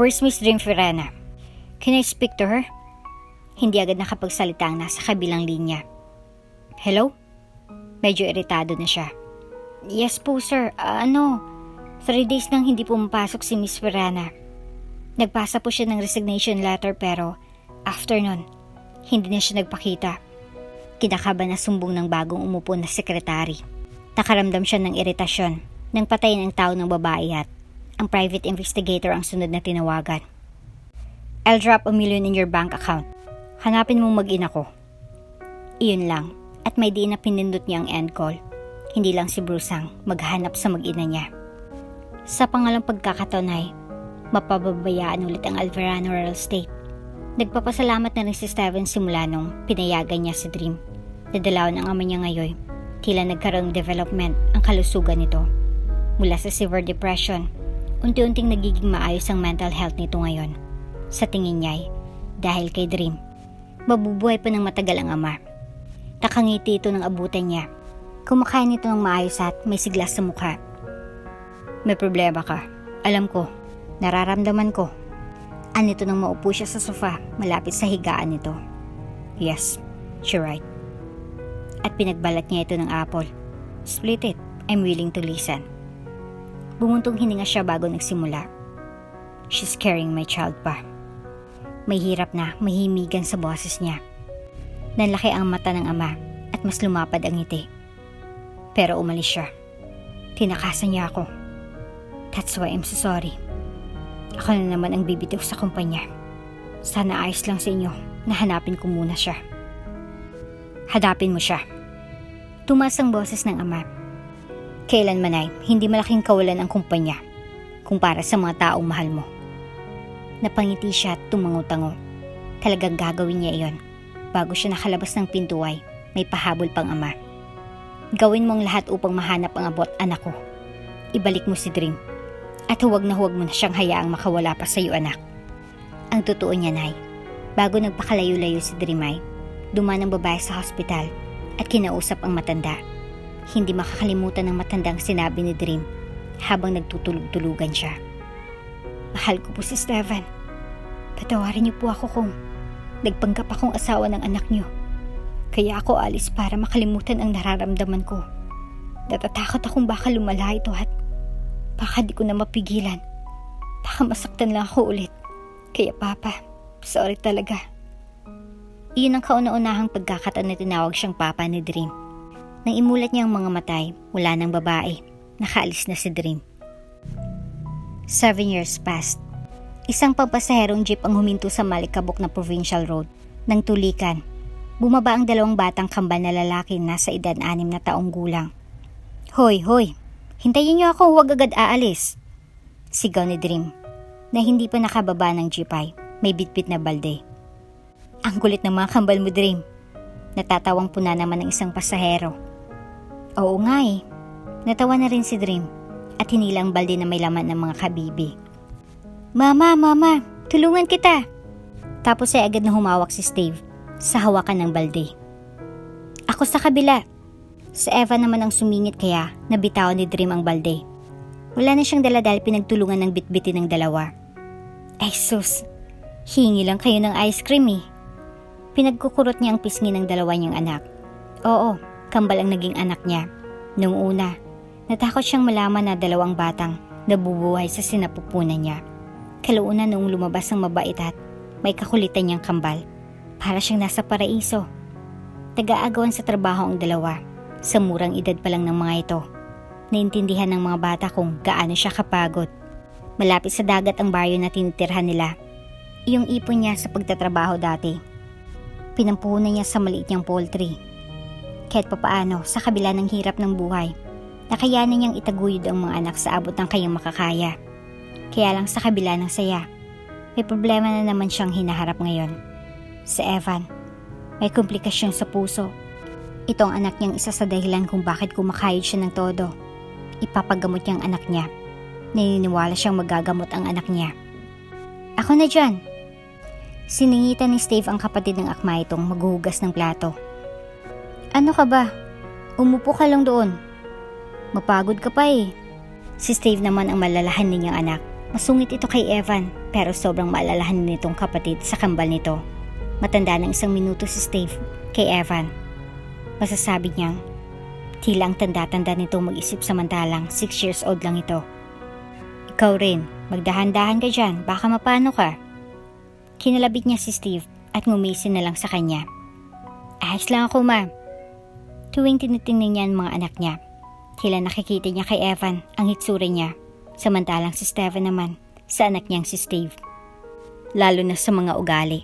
Where's Miss Dream Ferrana? Can I speak to her? Hindi agad nakapagsalita ang nasa kabilang linya. Hello? Medyo iritado na siya. Yes po sir, 3 days nang hindi pumapasok si Miss Ferrana. Nagpasa po siya ng resignation letter pero after nun, hindi na siya nagpakita. Kinakabahan na sumbong ng bagong umupo na sekretary. Nakaramdam siya ng iritasyon nang patayin ang tao ng babae at ang private investigator ang sunod na tinawagan. I'll drop $1 million in your bank account. Hanapin mong mag-ina ko. Iyon lang at may diin na pinindot niya ang end call. Hindi lang si Bruce ang maghanap sa mag-ina niya. Sa pangalang pagkakataon ay mapababayaan ulit ang Alverano Real Estate. Nagpapasalamat na rin si Steven simula nung pinayagan niya si Dream. Nadalawan ang ama niya ngayon. Tila nagkaroon ng development ang kalusugan nito. Mula sa severe depression, unti-unting nagiging maayos ang mental health nito ngayon. Sa tingin niya ay dahil kay Dream, mabubuhay pa ng matagal ang ama. Nakangiti ito ng abutan niya. Kumakain ito ng maayos at may sigla sa mukha. May problema ka. Alam ko. Nararamdaman ko. Anito nang maupo siya sa sofa malapit sa higaan nito. Yes, you're right. At pinagbalat niya ito ng apple. Split it. I'm willing to listen. Bumuntong hininga siya bago nagsimula. She's carrying my child pa. May hirap na mahimigan sa boses niya. Nanlaki ang mata ng ama at mas lumapad ang ngiti. Pero umalis siya. Tinakasan niya ako. That's why I'm so sorry. Ako na naman ang bibitiw sa kumpanya. Sana ayos lang sa inyo na hanapin ko muna siya. Hadapin mo siya. Tumaas ang boses ng ama. Kailanman ay hindi malaking kawalan ang kumpanya kumpara sa mga taong mahal mo. Napangiti siya at tumango-tango. Talagang gagawin niya iyon. Bago siya nakalabas ng pinto ay may pahabol pang ama. Gawin mo ang lahat upang mahanap ang abot, anak ko. Ibalik mo si Dream. At huwag na huwag mo na siyang hayaang makawala pa sa iyo, anak. Ang totoo niya, Nay, bago nagpakalayo-layo si Dream ay dumaan ang babae sa hospital at kinausap ang matanda. Hindi makakalimutan ng matandang sinabi ni Dream habang nagtutulog-tulugan siya. Mahal ko po si Steven. Patawarin niyo po ako kung nagpanggap akong asawa ng anak niyo. Kaya ako alis para makalimutan ang nararamdaman ko. Natatakot akong baka lumala ito at baka di ko na mapigilan. Baka masaktan lang ako ulit. Kaya Papa, sorry talaga. Iyon ang kauna-unahang pagkakataon na tinawag siyang Papa ni Dream. Nang imulat niya ang mga matay, wala nang babae. Nakaalis na si Dream. 7 years passed. Isang pampasaherong jeep ang huminto sa malikabok na provincial road. Nang tulikan, bumaba ang 2 batang kambal na lalaki nasa edad 6 na taong gulang. Hoy, hoy! Hintayin niyo ako, huwag agad aalis! Sigaw ni Dream, na hindi pa nakababa ng jeep ay may bitbit na balde. Ang kulit ng mga kambal mo, Dream. Natatawang puna naman ng isang pasahero. Oo nga eh. Natawa na rin si Dream at hinilang balde na may laman ng mga kabibi. Mama, tulungan kita! Tapos ay agad na humawak si Steve sa hawakan ng balde. Ako sa kabila. Si Eva naman ang sumingit kaya nabitawan ni Dream ang balde. Wala na siyang dala dahil pinagtulungan ng bitbitin ng dalawa. Ay sus, hingi lang kayo ng ice cream eh. Pinagkukurot niya ang pisngi ng dalawa niyang anak. Oo, kambal ang naging anak niya. Noong una, natakot siyang malaman na 2 batang nabubuhay sa sinapupunan niya. Kalaunan noong lumabas ang mabait at may kakulitan niyang kambal. Para siyang nasa paraiso. Taga-agawan sa trabaho ang dalawa. Sa murang edad pa lang ng mga ito. Naintindihan ng mga bata kung gaano siya kapagod. Malapit sa dagat ang baryo na tinitirhan nila. Iyong ipon niya sa pagtatrabaho dati. Pinampuhunan niya sa maliit niyang poultry. Kahit papaano, sa kabila ng hirap ng buhay, nakayanan niyang itaguyod ang mga anak sa abot ng kanyang makakaya. Kaya lang sa kabila ng saya, may problema na naman siyang hinaharap ngayon. Si Evan, may komplikasyon sa puso. Ito ang anak niyang isa sa dahilan kung bakit kumakayod siya ng todo. Ipapagamot niyang anak niya. Naniniwala siyang magagamot ang anak niya. Ako na dyan! Siningitan ni Steve ang kapatid ng akma itong maghuhugas ng plato. Ano ka ba? Umupo ka lang doon. Mapagod ka pa eh. Si Steve naman ang malalahan ninyang anak. Masungit ito kay Evan pero sobrang maalalahan nitong kapatid sa kambal nito. Matanda ng 1 minuto si Steve kay Evan. Masasabi niyang tila ang tanda-tanda nitong mag-isip samantalang 6 years old lang ito. Ikaw rin, magdahan-dahan ka dyan, baka mapano ka. Kinalabit niya si Steve at ngumisin na lang sa kanya. Ayos lang ako ma. Tuwing tinitingnan niya ang mga anak niya, tila nakikita niya kay Evan ang hitsura niya, samantalang si Steven naman sa anak niyang si Steve. Lalo na sa mga ugali.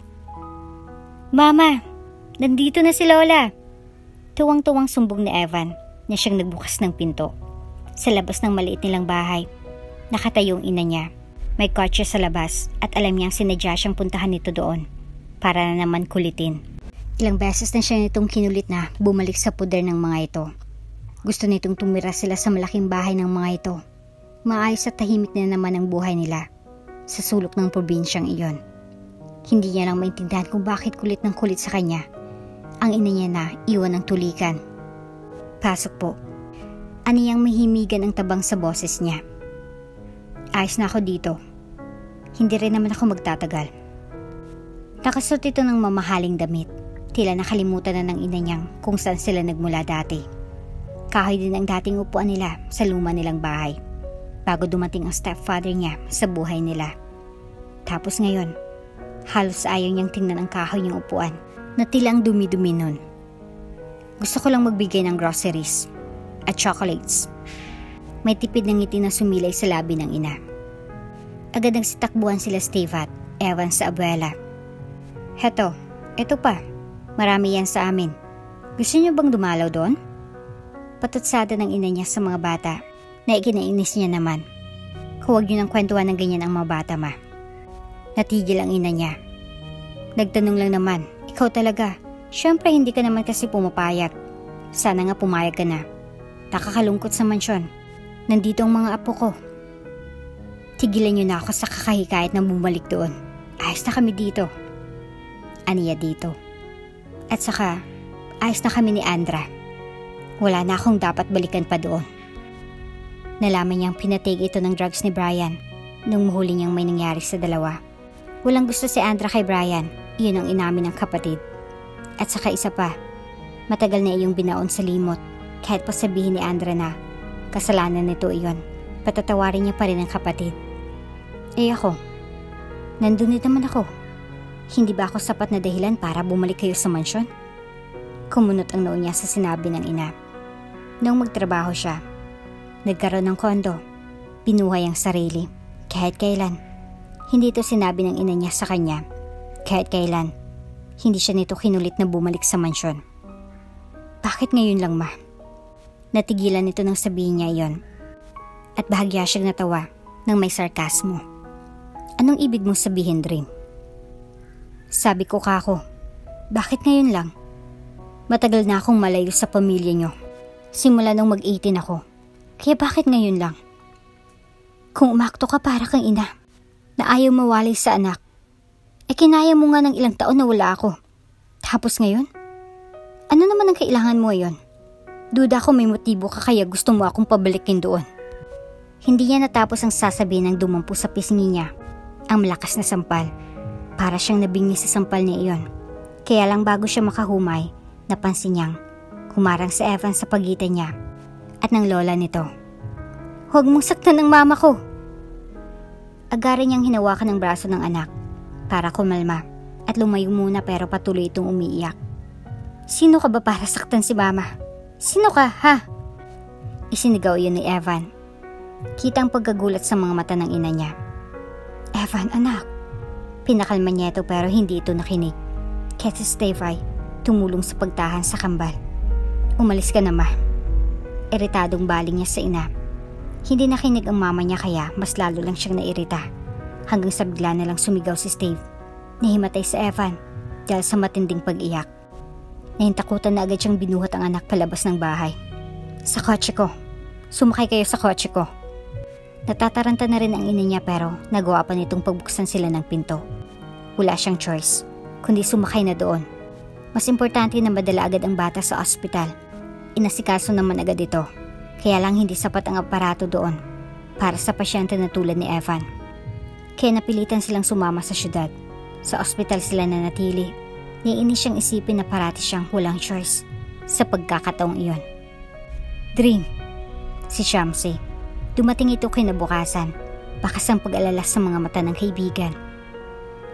Mama, nandito na si Lola. Tuwang-tuwang sumbong ni Evan na siyang nagbukas ng pinto. Sa labas ng maliit nilang bahay, nakatayong ina niya. May kotse sa labas at alam niyang sinadya siyang puntahan nito doon para na naman kulitin. Ilang beses na siya nitong kinulit na bumalik sa puder ng mga ito. Gusto nitong tumira sila sa malaking bahay ng mga ito. Maayos at tahimik na naman ang buhay nila sa sulok ng probinsyang iyon. Hindi niya lang maintindihan kung bakit kulit ng kulit sa kanya ang ina niya na iwan ng tulikan. Pasok po. Aniyang mahimigan ang tabang sa boses niya. Ayos na ako dito. Hindi rin naman ako magtatagal. Nakasuot ito ng mamahaling damit. Tila nakalimutan na ng ina niyang kung saan sila nagmula dati. Kahoy din ang dating upuan nila sa luma nilang bahay. Bago dumating ang stepfather niya sa buhay nila. Tapos ngayon, halos ayaw niyang tingnan ang kahoy niyang upuan na tila ang dumi-dumi nun. Gusto ko lang magbigay ng groceries at chocolates. May tipid ng ngiti na sumilay sa labi ng ina. Agad ang sitakbuhan sila Steve at Evan sa abuela. Heto, ito pa. Marami yan sa amin. Gusto niyo bang dumalaw doon? Patutsada ng ina niya sa mga bata na ikinainis niya naman. Huwag niyo nang kwentuhan ng ganyan ang mga bata ma. Natigil ang ina niya. Nagtanong lang naman, ikaw talaga. Siyempre hindi ka naman kasi pumapayag. Sana nga pumayag ka na. Nakakalungkot sa mansyon. Nandito ang mga apo ko. Tigilan niyo na ako sa kakahikayat na bumalik doon. Ayos na kami dito. Aniya dito. At saka, Ayos na kami ni Andra. Wala na akong dapat balikan pa doon. Nalaman niyang pinatake ito ng drugs ni Brian nung mahuli niyang may nangyari sa dalawa. Walang gusto si Andra kay Brian, iyon ang inamin ng kapatid. At saka isa pa, matagal na iyong binaon sa limot kahit pa sabihin ni Andra na kasalanan nito iyon. Patatawarin niya pa rin ang kapatid. Ako, nandun din naman ako. Hindi ba ako sapat na dahilan para bumalik kayo sa mansyon? Kumunot ang noo niya sa sinabi ng ina. Nung magtrabaho siya, nagkaroon ng kondo, pinuhay ang sarili, kahit kailan. Hindi ito sinabi ng ina niya sa kanya, kahit kailan. Hindi siya nito kinulit na bumalik sa mansyon. Bakit ngayon lang, ma? Natigilan nito nang sabihin niya iyon. At bahagya siyang natawa nang may sarkasmo. Anong ibig mong sabihin, Dream? Sabi ko kako, bakit ngayon lang? Matagal na akong malayo sa pamilya niyo. Simula nung mag-18 ako. Kaya bakit ngayon lang? Kung umakto ka para kang ina, na ayaw mawalay sa anak, kinaya mo nga ng ilang taon na wala ako. Tapos ngayon? Ano naman ang kailangan mo yon? Duda ko may motibo ka kaya gusto mo akong pabalikin doon. Hindi niya natapos ang sasabihin ng dumampo sa pisngi niya. Ang malakas na sampal. Para siyang nabingi sa sampal niya iyon. Kaya lang bago siya makahumay, napansin niyang humarang si Evan sa pagitan niya at ng lola nito. Huwag mong saktan ng mama ko. Agarin niyang hinawakan ng braso ng anak para kumalma at lumayo muna pero patuloy itong umiiyak. Sino ka ba para saktan si mama? Sino ka, ha? Isinigaw iyon ni Evan. Kita ang pagkagulat sa mga mata ng ina niya. Evan, anak. Pinakalma niya ito pero hindi ito nakinig. Kaya si Steve ay tumulong sa pagtahan sa kambal. Umalis ka na, ma. Iritadong baling niya sa ina. Hindi nakinig ang mama niya kaya mas lalo lang siyang nairita. Hanggang sa bigla na lang sumigaw si Steve. Nahimatay si Evan dahil sa matinding pag-iyak. Nahintakutan na agad siyang binuhat ang anak palabas ng bahay. Sa kotse ko. Sumakay kayo sa kotse ko. Natataranta na rin ang ina niya pero nagawa pa nitong pagbuksan sila ng pinto. Wala siyang choice, kundi sumakay na doon. Mas importante na madala agad ang bata sa ospital. Inasikaso naman agad ito. Kaya lang hindi sapat ang aparato doon para sa pasyente na tulad ni Evan. Kaya napilitan silang sumama sa syudad. Sa ospital sila nanatili. Naiinis siyang isipin na parati siyang walang choice sa pagkakataong iyon. Dream. Si Shamsi. Dumating ito kinabukasan. Bakas ang pag-alala sa mga mata ng kaibigan.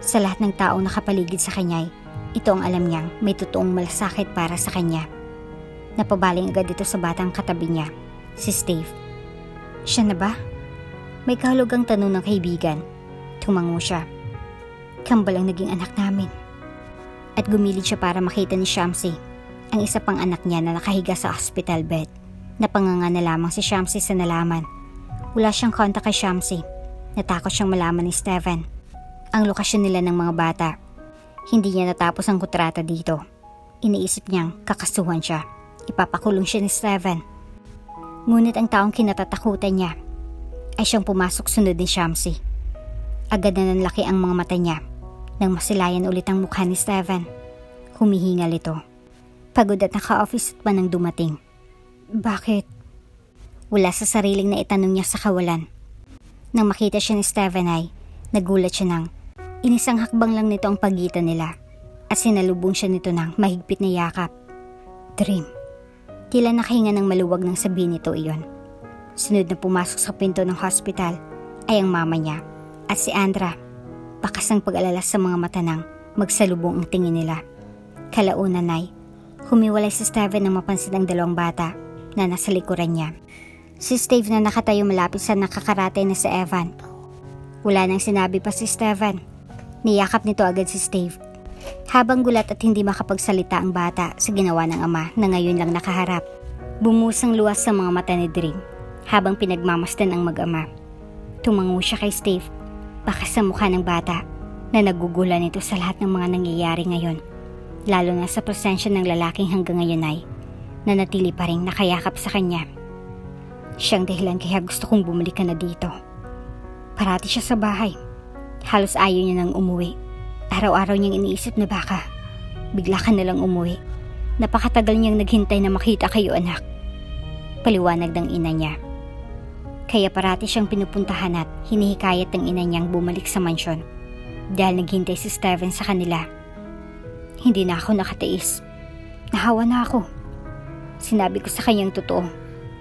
Sa lahat ng taong nakapaligid sa kanya, ito ang alam niyang may totoong malasakit para sa kanya. Napabaling agad ito sa batang katabi niya, si Steve. Siya na ba? May kahulugang tanong ng kaibigan. Tumango siya. Kambal ang naging anak namin. At gumilid siya para makita ni Shamsi, ang isa pang anak niya na nakahiga sa hospital bed. Napanganga na lamang si Shamsi sa nalaman. Wala siyang kontak kay Shamsi. Natakot siyang malaman ni Steven ang lokasyon nila ng mga bata. Hindi niya natapos ang kontrata dito. Iniisip niyang kakasuhan siya. Ipapakulong siya ni Steven. Ngunit ang taong kinatatakutan niya ay siyang pumasok sunod ni Shamsi. Agad na nanlaki ang mga mata niya nang masilayan ulit ang mukha ni Steven. Humihingal ito. Pagod at naka-office pa nang dumating. Bakit? Wala sa sariling na itanong niya sa kawalan. Nang makita siya ni Steven ay nagulat siya nang inisang hakbang lang nito ang pagitan nila at sinalubong siya nito ng mahigpit na yakap. Dream. Tila nakahinga ng maluwag nang sabihin nito iyon. Sunod na pumasok sa pinto ng hospital ay ang mama niya at si Andra. Bakas ang pag-alala sa mga mata nang magsalubong ang tingin nila. Kalaunan ay humiwalay si Steven nang mapansin ang dalawang bata na nasa likuran niya. Si Steve na nakatayo malapit sa nakakarate na si Evan. Wala nang sinabi pa si Steven. Niyakap nito agad si Steve. Habang gulat at hindi makapagsalita ang bata sa ginawa ng ama na ngayon lang nakaharap, bumusang luwas sa mga mata ni Dream habang pinagmamasdan ang mag-ama. Tumango siya kay Steve, bakas sa mukha ng bata na nagugulan ito sa lahat ng mga nangyayari ngayon, lalo na sa presensya ng lalaking hanggang ngayon ay nanatili pa rin nakayakap sa kanya. Siyang dahilan kaya gusto kong bumalik ka na dito. Parati siya sa bahay. Halos ayaw niya nang umuwi. Araw-araw niyang iniisip na baka bigla ka nalang umuwi. Napakatagal niyang naghintay na makita kayo, anak. Paliwanag ng ina niya. Kaya parati siyang pinupuntahan at hinihikayat ng ina niyang bumalik sa mansyon dahil naghintay si Steven sa kanila. Hindi na ako nakatiis. Nahawa na ako. Sinabi ko sa kanyang totoo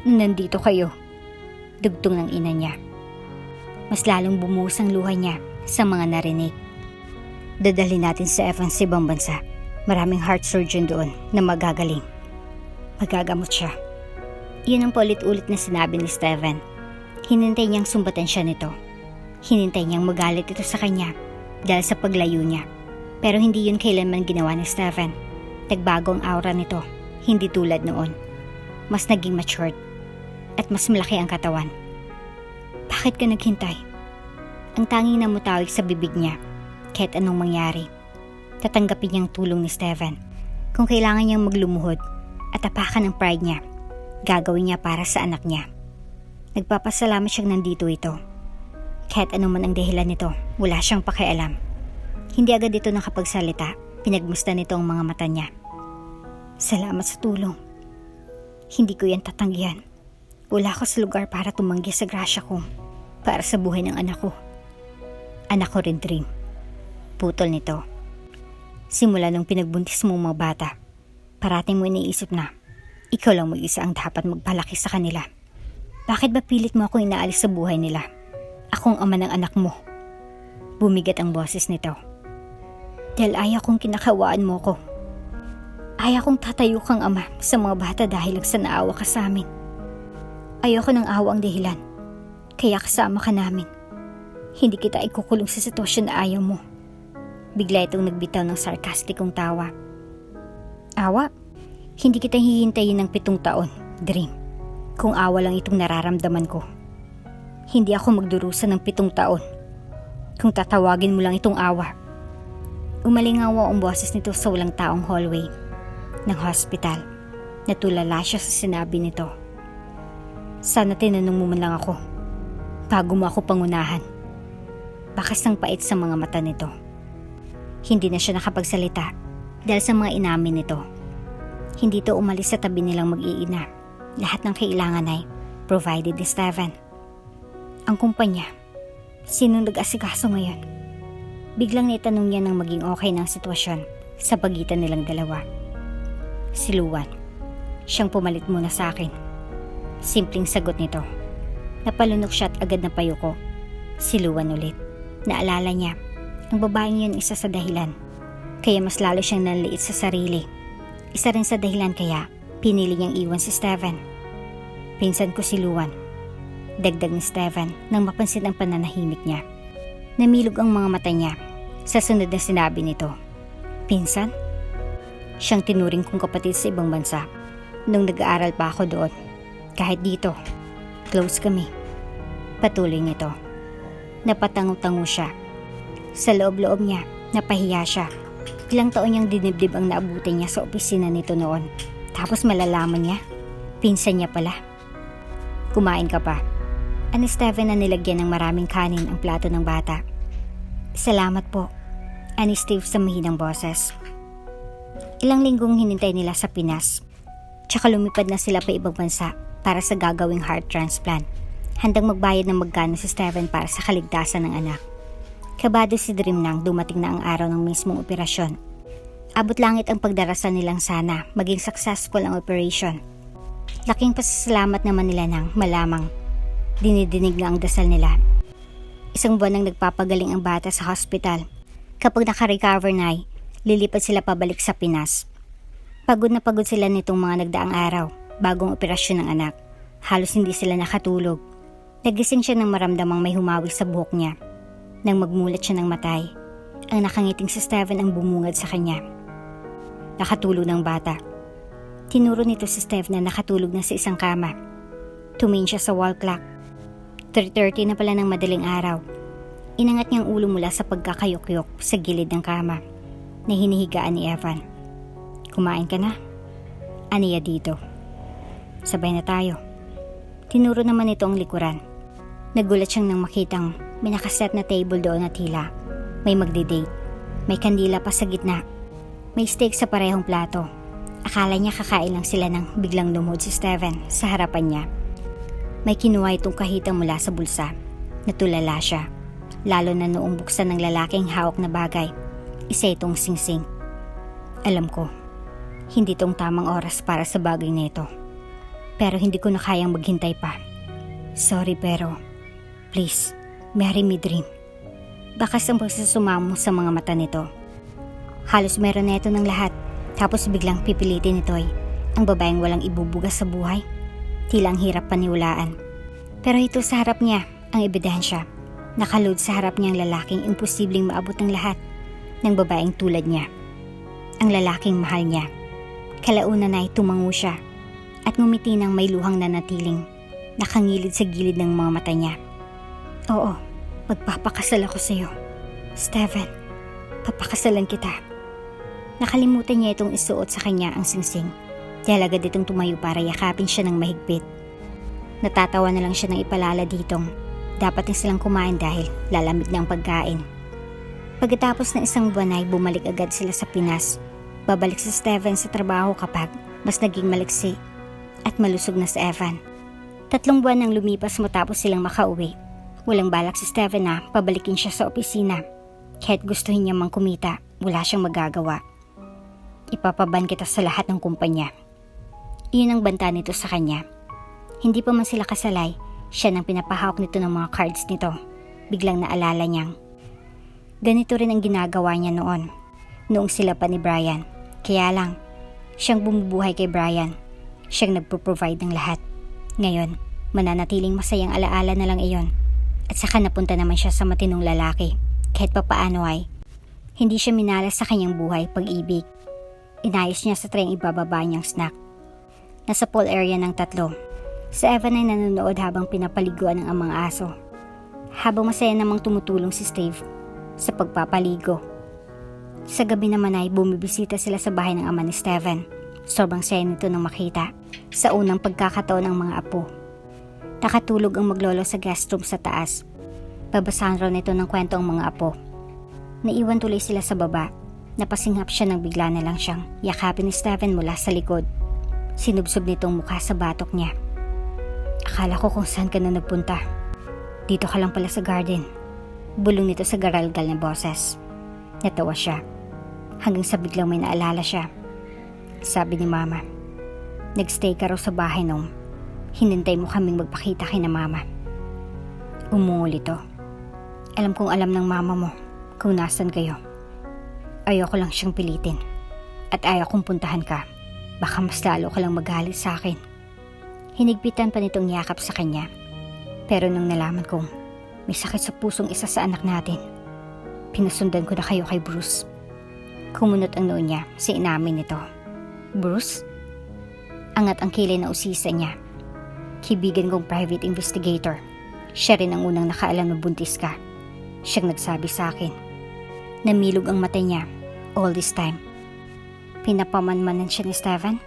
na nandito kayo. Dugtong ng ina niya. Mas lalong bumuhos ang luha niya sa mga narinig. Dadalhin natin si Evan sa ibang bansa. Maraming heart surgeon doon na magagaling. Magagamot siya. Yun ang paulit-ulit na sinabi ni Steven. Hinintay niyang sumbatan siya nito. Hinintay niyang magalit ito sa kanya dahil sa paglayo niya. Pero hindi yun kailanman ginawa ni Steven. Nagbago ang aura nito, hindi tulad noon. Mas naging matured at mas malaki ang katawan. Bakit ka naghintay? Ang tanging namutawig sa bibig niya, kahit anong mangyari. Tatanggapin niyang tulong ni Steven. Kung kailangan niyang maglumuhod at tapakan ang pride niya, gagawin niya para sa anak niya. Nagpapasalamat siyang nandito ito. Kahit anong man ang dahilan nito, wala siyang pakialam. Hindi agad ito nakapagsalita, pinagmusta nito ang mga mata niya. Salamat sa tulong. Hindi ko yan tatanggihan. Wala ako sa lugar para tumanggi sa grasya ko, para sa buhay ng anak ko. Anak ko rin, Dream. Putol nito. Simula nung pinagbuntis mo mga bata, parating mo iniisip na ikaw lang mag-isa ang dapat magpalaki sa kanila. Bakit ba pilit mo akong inaalis sa buhay nila? Akong ama ng anak mo. Bumigat ang boses nito. Dahil ayaw kong kinakawaan mo ko. Ayaw kong tatayo kang ama sa mga bata dahil lang sa naawa ka sa amin. Ayoko ng awa ang dahilan. Kaya kasama ka namin. Hindi kita ikukulong sa sitwasyon na ayaw mo. Bigla itong nagbitaw ng sarkastikong tawa. Awa? Hindi kita hihintayin ng 7 taon, Dream. Kung awa lang itong nararamdaman ko. Hindi ako magdurusa ng 7 taon. Kung tatawagin mo lang itong awa. Umalingawa ang boses nito sa walang taong hallway ng hospital. Natulala siya sa sinabi nito. Sana tinanong mo man lang ako bago mo ako pangunahan. Bakas ng pait sa mga mata nito. Hindi na siya nakapagsalita dahil sa mga inamin nito. Hindi ito umalis sa tabi nilang mag-iina. Lahat ng kailangan ay provided ni Steven. Ang kumpanya, sino nag-asikaso ngayon? Biglang naitanong niya nang maging okay ng sitwasyon sa pagitan nilang dalawa. Si Luan. Siyang pumalit muna sa akin. Simpleng sagot nito. Napalunok siya at agad na payuko. Si Luan ulit. Naalala niya, ang babaeng yun isa sa dahilan. Kaya mas lalo siyang nanliit sa sarili. Isa rin sa dahilan kaya pinili niyang iwan si Steven. Pinsan ko si Luan. Dagdag ni Steven nang mapansin ang pananahimik niya. Namilog ang mga mata niya sa sunod na sinabi nito. Pinsan? Siyang tinuring kong kapatid sa ibang bansa nung nag-aaral pa ako doon. Kahit dito, close kami. Patuloy nito. Napatango-tango siya. Sa loob-loob niya, napahiya siya. Ilang taon niyang dinibdib ang naabuti niya sa opisina nito noon. Tapos malalaman niya, pinsan niya pala. Kumain ka pa. Ani Steven na nilagyan ng maraming kanin ang plato ng bata. Salamat po. Ani Steve sa mahinang boses. Ilang linggong hinintay nila sa Pinas. Tsaka lumipad na sila pa ibang bansa para sa gagawing heart transplant. Handang magbayad ng magkano si Steven para sa kaligtasan ng anak. Kabado si Dream nang dumating na ang araw ng mismong operasyon. Abot langit ang pagdarasal nilang sana maging successful ang operation. Laking pasasalamat naman nila nang malamang dinidinig na ang dasal nila. 1 buwan nang nagpapagaling ang bata sa hospital. Kapag naka-recover na ay, lilipad sila pabalik sa Pinas. Pagod na pagod sila nitong mga nagdaang araw, bagong operasyon ng anak. Halos hindi sila nakatulog. Nagising siya nang maramdamang may humawi sa buhok niya. Nang magmulat siya ng matay, ang nakangiting si Steven ang bumungad sa kanya. Nakatulog ng bata. Tinuro nito si Steve na nakatulog na sa isang kama. Tumingin siya sa wall clock. 3:30 na pala ng madaling araw. Inangat niyang ulo mula sa pagkakayok-yok sa gilid ng kama na hinihigaan ni Evan. Kumain ka na? Aniya dito. Sabay na tayo. Tinuro naman ito ang likuran. Nagulat siyang nang makitang may nakaset na table doon na tila. May magdi-date. May kandila pa sa gitna. May steak sa parehong plato. Akala niya kakain lang sila nang biglang lumuhod si Steven sa harapan niya. May kinuha itong kahita mula sa bulsa. Natulala siya, lalo na noong buksan ng lalaking hawak na bagay. Isa itong singsing. Alam ko, hindi itong tamang oras para sa bagay na ito. Pero hindi ko na kayang maghintay pa. Sorry pero, please, marry me dream. Baka sa pagsusumamo sa mga mata nito. Halos meron na ito ng lahat. Tapos biglang pipilitin ito'y ang babaeng walang ibubugas sa buhay. Tila ang hirap paniwalaan. Pero ito sa harap niya, ang ebidensya. Nakaload sa harap niya ang lalaking imposibleng maabot ng lahat ng babaeng tulad niya. Ang lalaking mahal niya. Kalaunan ay tumango siya at ngumiti ng may luhang nanatiling nakangilid sa gilid ng mga mata niya. Oo, magpapakasal ako sa iyo. Steven, papakasalan kita. Nakalimutan niya itong isuot sa kanya ang singsing. Dahil agad itong tumayo para yakapin siya ng mahigpit. Natatawa na lang siya ng ipalala ditong dapat na silang kumain dahil lalamig na ang pagkain. Pagkatapos ng isang buwan ay bumalik agad sila sa Pinas. Babalik si Steven sa trabaho kapag mas naging maliksi at malusog na si Evan. 3 buwan nang lumipas matapos silang makauwi. Walang balak si Steven na pabalikin siya sa opisina. Kahit gustuhin niya mang kumita, wala siyang magagawa. Ipapaban kita sa lahat ng kumpanya. Iyon ang banta nito sa kanya. Hindi pa man sila kasalay, siya nang pinapahawak nito ng mga cards nito. Biglang naalala niyang ganito rin ang ginagawa niya noong sila pa ni Brian. Kaya lang, siyang bumubuhay kay Brian. Siyang nagpo-provide ng lahat. Ngayon, mananatiling masayang alaala na lang iyon. At saka napunta naman siya sa matinong lalaki. Kahit papaano ay, hindi siya minalas sa kanyang buhay pag-ibig. Inayos niya sa tray ang ibababa niyang snack. Nasa pool area ng 3. Si Evan ay nanonood habang pinapaliguan ng amang aso. Habang masaya namang tumutulong si Steve sa pagpapaligo. Sa gabi naman ay bumibisita sila sa bahay ng ama ni Steven. Sobrang saya nito nang makita sa unang pagkakataon ng mga apo. Nakatulog ang maglolo sa guest room sa taas. Babasahan raw nito ng kwento ang mga apo. Naiwan tuloy sila sa baba. Napasinghap siya nang bigla na lang siyang yakapin ni Steven mula sa likod. Sinubsob nitong mukha sa batok niya. Akala ko kung saan ka na nagpunta. Dito ka lang pala sa garden. Bulong nito sa garalgal na boses. Natawa siya. Hanggang sa biglang may naalala siya. Sabi ni Mama, nagstay ka raw sa bahay nung hinintay mo kaming magpakita kay na Mama. Umungol ito. Alam kong alam ng mama mo kung nasan kayo. Ayoko lang siyang pilitin. At ayaw kong puntahan ka. Baka mas lalo ka lang magalit sa akin. Hinigpitan pa nitong yakap sa kanya. Pero nung nalaman kong may sakit sa pusong isa sa anak natin, pinasundan ko na kayo kay Bruce. Kumunot ang noo niya sa inamin nito. Bruce? Angat ang kilay na usisa niya. Kaibigan kong private investigator. Siya rin ang unang nakaalam na buntis ka. Siyang nagsabi sa akin. Namilog ang mata niya all this time. Pinapamanmanan siya ni Steven.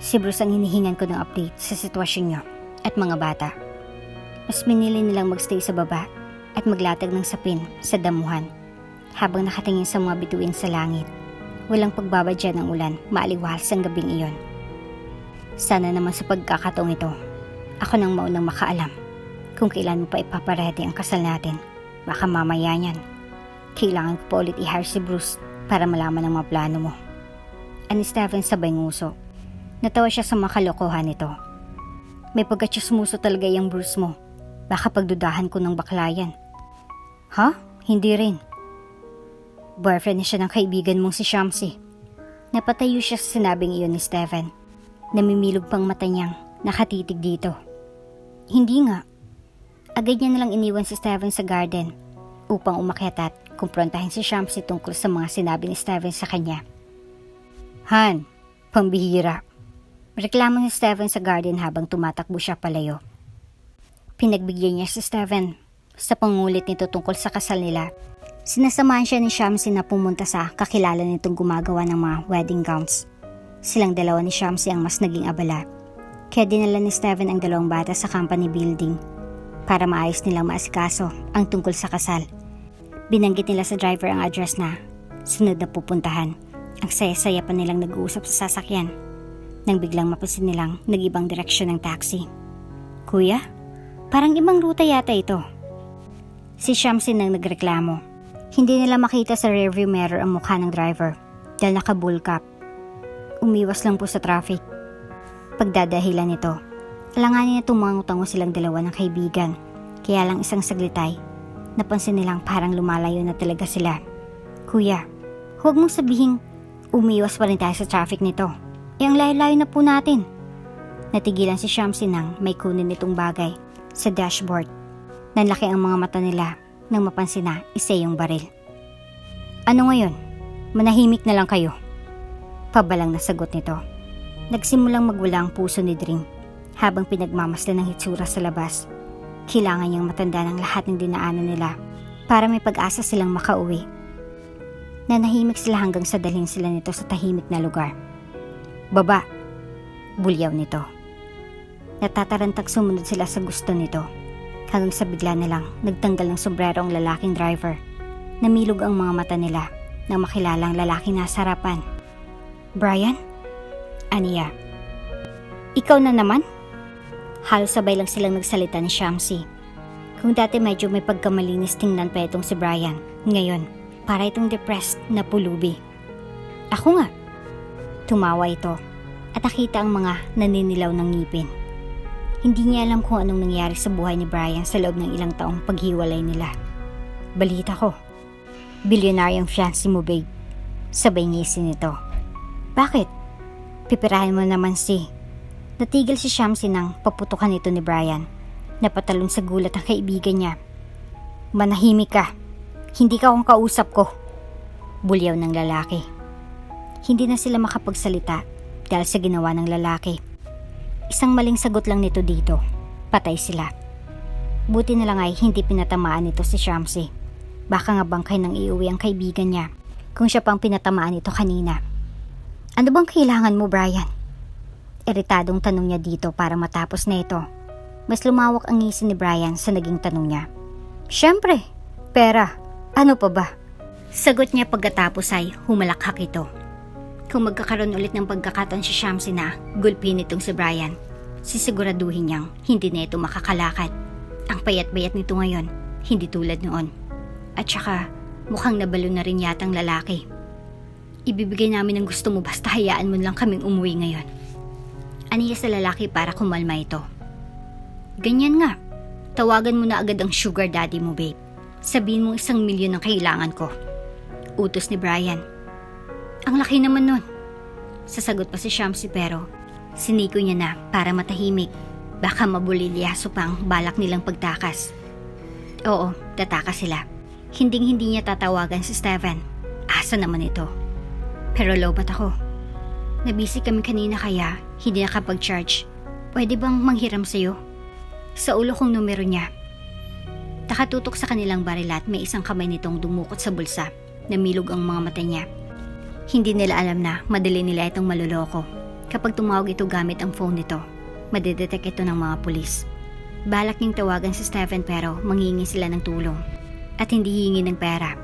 Si Bruce ang hinihingan ko ng update sa sitwasyon niyo at mga bata. Mas minili nilang magstay sa baba at maglatag ng sapin sa damuhan habang nakatingin sa mga bituin sa langit. Walang pagbabadya ng ulan, maaliwalas ang gabing iyon. Sana naman sa pagkakataong ito, ako nang maunang makaalam kung kailan mo pa ipaparete ang kasal natin. Baka mamaya niyan, kailangan ko pa ulit i-hire si Bruce para malaman ang mga plano mo. Ani Steven sabay nguso. Natawa siya sa mga kalokohan nito. May pagkatsismuso talaga yung Bruce mo. Baka pagdudahan ko ng baklayan. Ha? Hindi rin. Boyfriend na siya ng kaibigan mong si Shamsi. Napatayo siya sa sinabing iyon ni Steven. Namimilog pang mata niyang nakatitig dito. Hindi nga. Agad niya nalang iniwan si Steven sa garden upang umakyat at kumprontahin si Shamsi tungkol sa mga sinabi ni Steven sa kanya. Han, pambihira. Reklamo ni Steven sa garden habang tumatakbo siya palayo. Pinagbigyan niya si Steven sa pangulit nito tungkol sa kasal nila. Sinasamahan siya ni Shamsi na pumunta sa kakilala nitong gumagawa ng mga wedding gowns. Silang dalawa ni Shamsi ang mas naging abala. Kaya dinala ni Steven ang 2 bata sa company building para maayos nilang maasikaso ang tungkol sa kasal. Binanggit nila sa driver ang address na sunod na pupuntahan Ang saya-saya pa nilang nag-uusap sa sasakyan nang biglang mapansin nilang nag-ibang direksyon ng taxi. Kuya, parang ibang ruta yata ito. Si Shamsi nang nagreklamo. Hindi nila makita sa rearview mirror ang mukha ng driver dahil naka-bull cap. Umiwas lang po sa traffic. Pagdadahilan nito, alanganin na tumango-tango silang dalawa ng kaibigan. Kaya lang isang saglitay, napansin nilang parang lumalayo na talaga sila. Kuya, huwag mong sabihing umiwas pa rin tayo sa traffic nito. Ang layo-layo na po natin. Natigilan si Shamsi nang may kunin nitong bagay sa dashboard. Nanlaki ang mga mata nila nang mapansin na isa yung baril. Ano ngayon? Manahimik na lang kayo. Pabalang na sagot nito. Nagsimulang magwala ang puso ni Dream habang pinagmamasdan ng hitsura sa labas. Kailangan niyang matanda ng lahat ng dinaanan nila para may pag-asa silang makauwi. Nanahimik sila hanggang sa dalhin sila nito sa tahimik na lugar. Baba, bulyaw nito. Natatarantag sumunod sila sa gusto nito. Hanggang sa bigla na lang nagtanggal ng sombrero ang lalaking driver. Namilog ang mga mata nila nang makilala ang lalaking nasa harapan. Brian? Aniya. Ikaw na naman? Halos sabay lang silang nagsalita ni Shamsi. Kung dati medyo may pagkamalinis tingnan pa itong si Brian, ngayon para itong depressed na pulubi. Ako nga. Tumawa ito at nakita ang mga naninilaw ng ngipin. Hindi niya alam kung anong nangyari sa buhay ni Brian sa loob ng ilang taong paghiwalay nila. Balita ko, bilyonaryong fiancé mo, babe. Sabay ngisin nito. Bakit? Pipirahin mo naman si... Natigil si Shamsi nang paputukan nito ni Brian. Napatalon sa gulat ang kaibigan niya. Manahimik ka. Hindi ka akong kausap ko. Bulyaw ng lalaki. Hindi na sila makapagsalita dahil sa ginawa ng lalaki. Isang maling sagot lang nito dito. Patay sila. Buti na lang ay hindi pinatamaan nito si Shamsi. Baka nga bangkay nang iuwi ang kaibigan niya kung siya pang pinatamaan nito kanina. Ano bang kailangan mo, Brian? Iritadong tanong niya dito para matapos na ito. Mas lumawak ang ngisi ni Brian sa naging tanong niya. Siyempre, pera. Ano pa ba? Sagot niya pagkatapos ay humalakhak ito. Kung magkakaroon ulit ng pagkakataon si Shamsi na gulpin itong si Brian, sisiguraduhin niyang hindi na ito makakalakad. Ang payat-bayat nito ngayon, hindi tulad noon. At saka, mukhang nabalo na rin yatang lalaki. Ibibigay namin ang gusto mo basta hayaan mo lang kaming umuwi ngayon. Aniya sa lalaki para kumalma ito. Ganyan nga, tawagan mo na agad ang sugar daddy mo, babe. Sabihin mo 1 milyon ang kailangan ko. Utos ni Brian. Ang laki naman nun. Sasagot pa si Shamsi pero siniko niya na para matahimik. Baka mabulilyaso pa ang balak nilang pagtakas. Oo, tatakas sila. Hinding-hindi niya tatawagan si Steven. Asa naman ito. Pero lobat ako. Nabisi kami kanina kaya hindi nakapag-charge. Pwede bang manghiram sa'yo? Sa ulo kong numero niya. Nakatutok sa kanilang baril at may isang kamay nitong dumukot sa bulsa. Namilog ang mga mata niya. Hindi nila alam na madali nila itong maluloko. Kapag tumawag ito gamit ang phone nito, madedetect ito ng mga pulis. Balak niyang tawagan si Stephen pero manghingi sila ng tulong. At hindi hingi ng pera.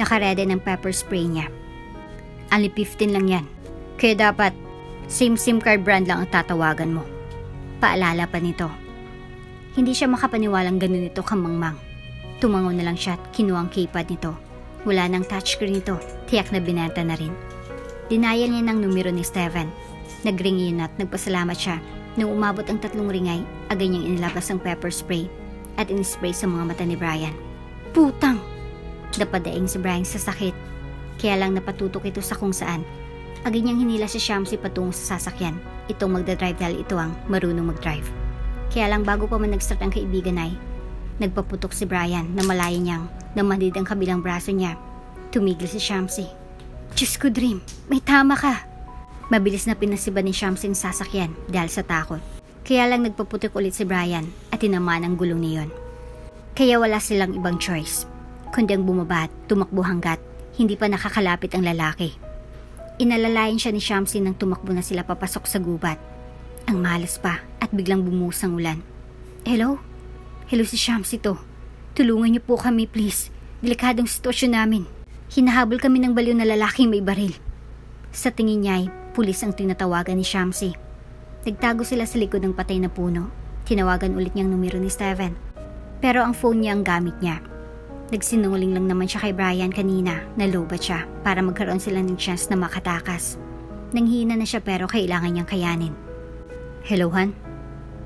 Nakarede ng pepper spray niya. Only 15 lang yan. Kaya dapat same SIM card brand lang ang tatawagan mo. Paalala pa nito. Hindi siya makapaniwalang ganun ito kamangmang. Tumango na lang siya at kinuha ang keypad nito. Wala nang touchscreen ito, tiyak na binenta na rin. Dinayal niya ng numero ni Steven. Nagring yun at nagpasalamat siya. Nung umabot ang 3 ringay, agad niyang inilabas ang pepper spray at inispray sa mga mata ni Brian. Putang! Napadaing si Brian sa sakit. Kaya lang napatutok ito sa kung saan. Agad niyang hinila si Shamsi patungo sa sasakyan. Itong magdadrive dahil ito ang marunong magdrive. Kaya lang bago pa man nag-start ang kaibigan ay nagpaputok si Brian na malayo niyang namanid ang kabilang braso niya. Tumigil si Shamsi. Diyos ko, Dream, may tama ka. Mabilis na pinasiba ni Shamsi ang sasakyan dahil sa takot. Kaya lang nagpaputok ulit si Brian at tinamaan ang gulong niyon. Kaya wala silang ibang choice, kundi ang bumaba at tumakbo hanggat hindi pa nakakalapit ang lalaki. Inalalayan siya ni Shamsi nang tumakbo na sila papasok sa gubat. Ang malas pa at biglang bumuhos ang ulan. Hello? Hello si Shamsi to. Tulungan niyo po kami please. Delikadong sitwasyon namin. Hinahabol kami ng baliw na lalaking may baril. Sa tingin niya ay pulis ang tinatawagan ni Shamsi. Nagtago sila sa likod ng patay na puno. Tinawagan ulit niyang numero ni Steven. Pero ang phone niya ang gamit niya. Nagsinungaling lang naman siya kay Brian kanina na lobat siya para magkaroon sila ng chance na makatakas. Nanghihina na siya pero kailangan niyang kayanin. Hello, Han?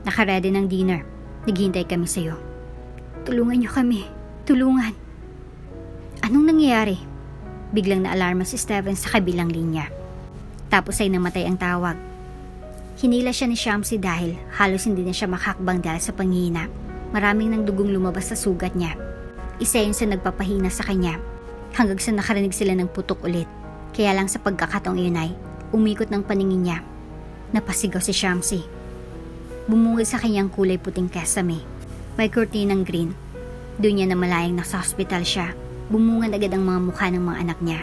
Nakaredy ng dinner. Naghihintay kami sa'yo. Tulungan niyo kami. Tulungan. Anong nangyayari? Biglang naalarma si Steven sa kabilang linya. Tapos ay namatay ang tawag. Hinila siya ni Shamsi dahil halos hindi na siya makakbang dahil sa panghihina. Maraming nang dugong lumabas sa sugat niya. Isa yun sa nagpapahina sa kanya. Hanggang sa nakarinig sila ng putok ulit. Kaya lang sa pagkakataong iyon ay umikot ng paningin niya. Napasigaw si Shamsi. Bumungad sa kanyang kulay puting kesame. May kurtinang green. Doon niya na malayang nasa hospital siya. Bumungad agad ang mga mukha ng mga anak niya.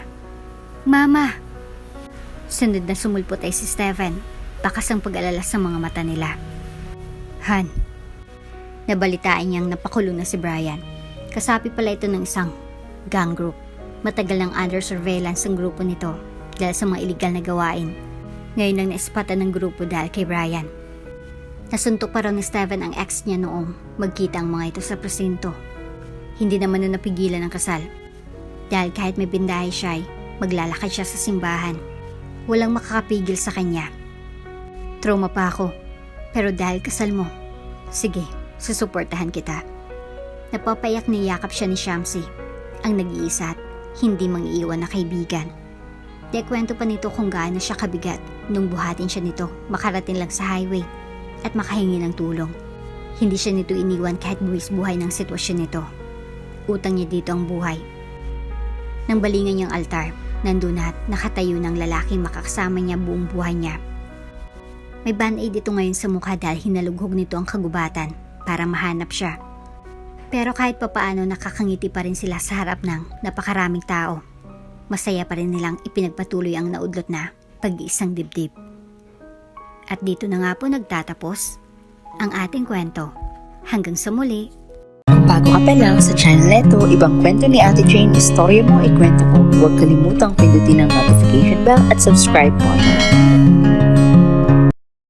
Mama! Sunod na sumulpot ay si Steven. Bakas ang pag-alala sa mga mata nila. Han. Nabalitaan niyang napakulong na si Brian. Kasapi pala ito ng isang gang group. Matagal nang under surveillance ang grupo nito dahil sa mga illegal na gawain. Ngayon lang naispatan ng grupo dahil kay Brian. Nasuntok pa raw ni Steven ang ex niya noong magkita ang mga ito sa presinto. Hindi naman na napigilan ang kasal. Dahil kahit may bindahe siya ay maglalakad siya sa simbahan. Walang makakapigil sa kanya. Trauma pa ako. Pero dahil kasal mo, sige, susuportahan kita. Napapayak ni yakap siya ni Shamsi, ang nag-iisa at hindi mangiiwan na kaibigan. Kwento pa nito kung gaano siya kabigat nung buhatin siya nito makarating lang sa highway at makahingi ng tulong. Hindi siya nito iniwan kahit buwis buhay ng sitwasyon nito. Utang niya dito ang buhay. Nang balingan niyang altar, nandun at nakatayo ng lalaking makakasama niya buong buhay niya. May band-aid ito ngayon sa mukha dahil hinalughog nito ang kagubatan para mahanap siya. Pero kahit papaano nakakangiti pa rin sila sa harap ng napakaraming tao. Masaya pa rin nilang ipinagpatuloy ang naudlot na pag-iisang dibdib. At dito na nga po nagtatapos ang ating kwento. Hanggang sa muli. Bago ka pa lang sa channel neto, ibang kwento ni Ate Jane, istorya mo, ikwento ko. Huwag kalimutang pindutin ang notification bell at subscribe button.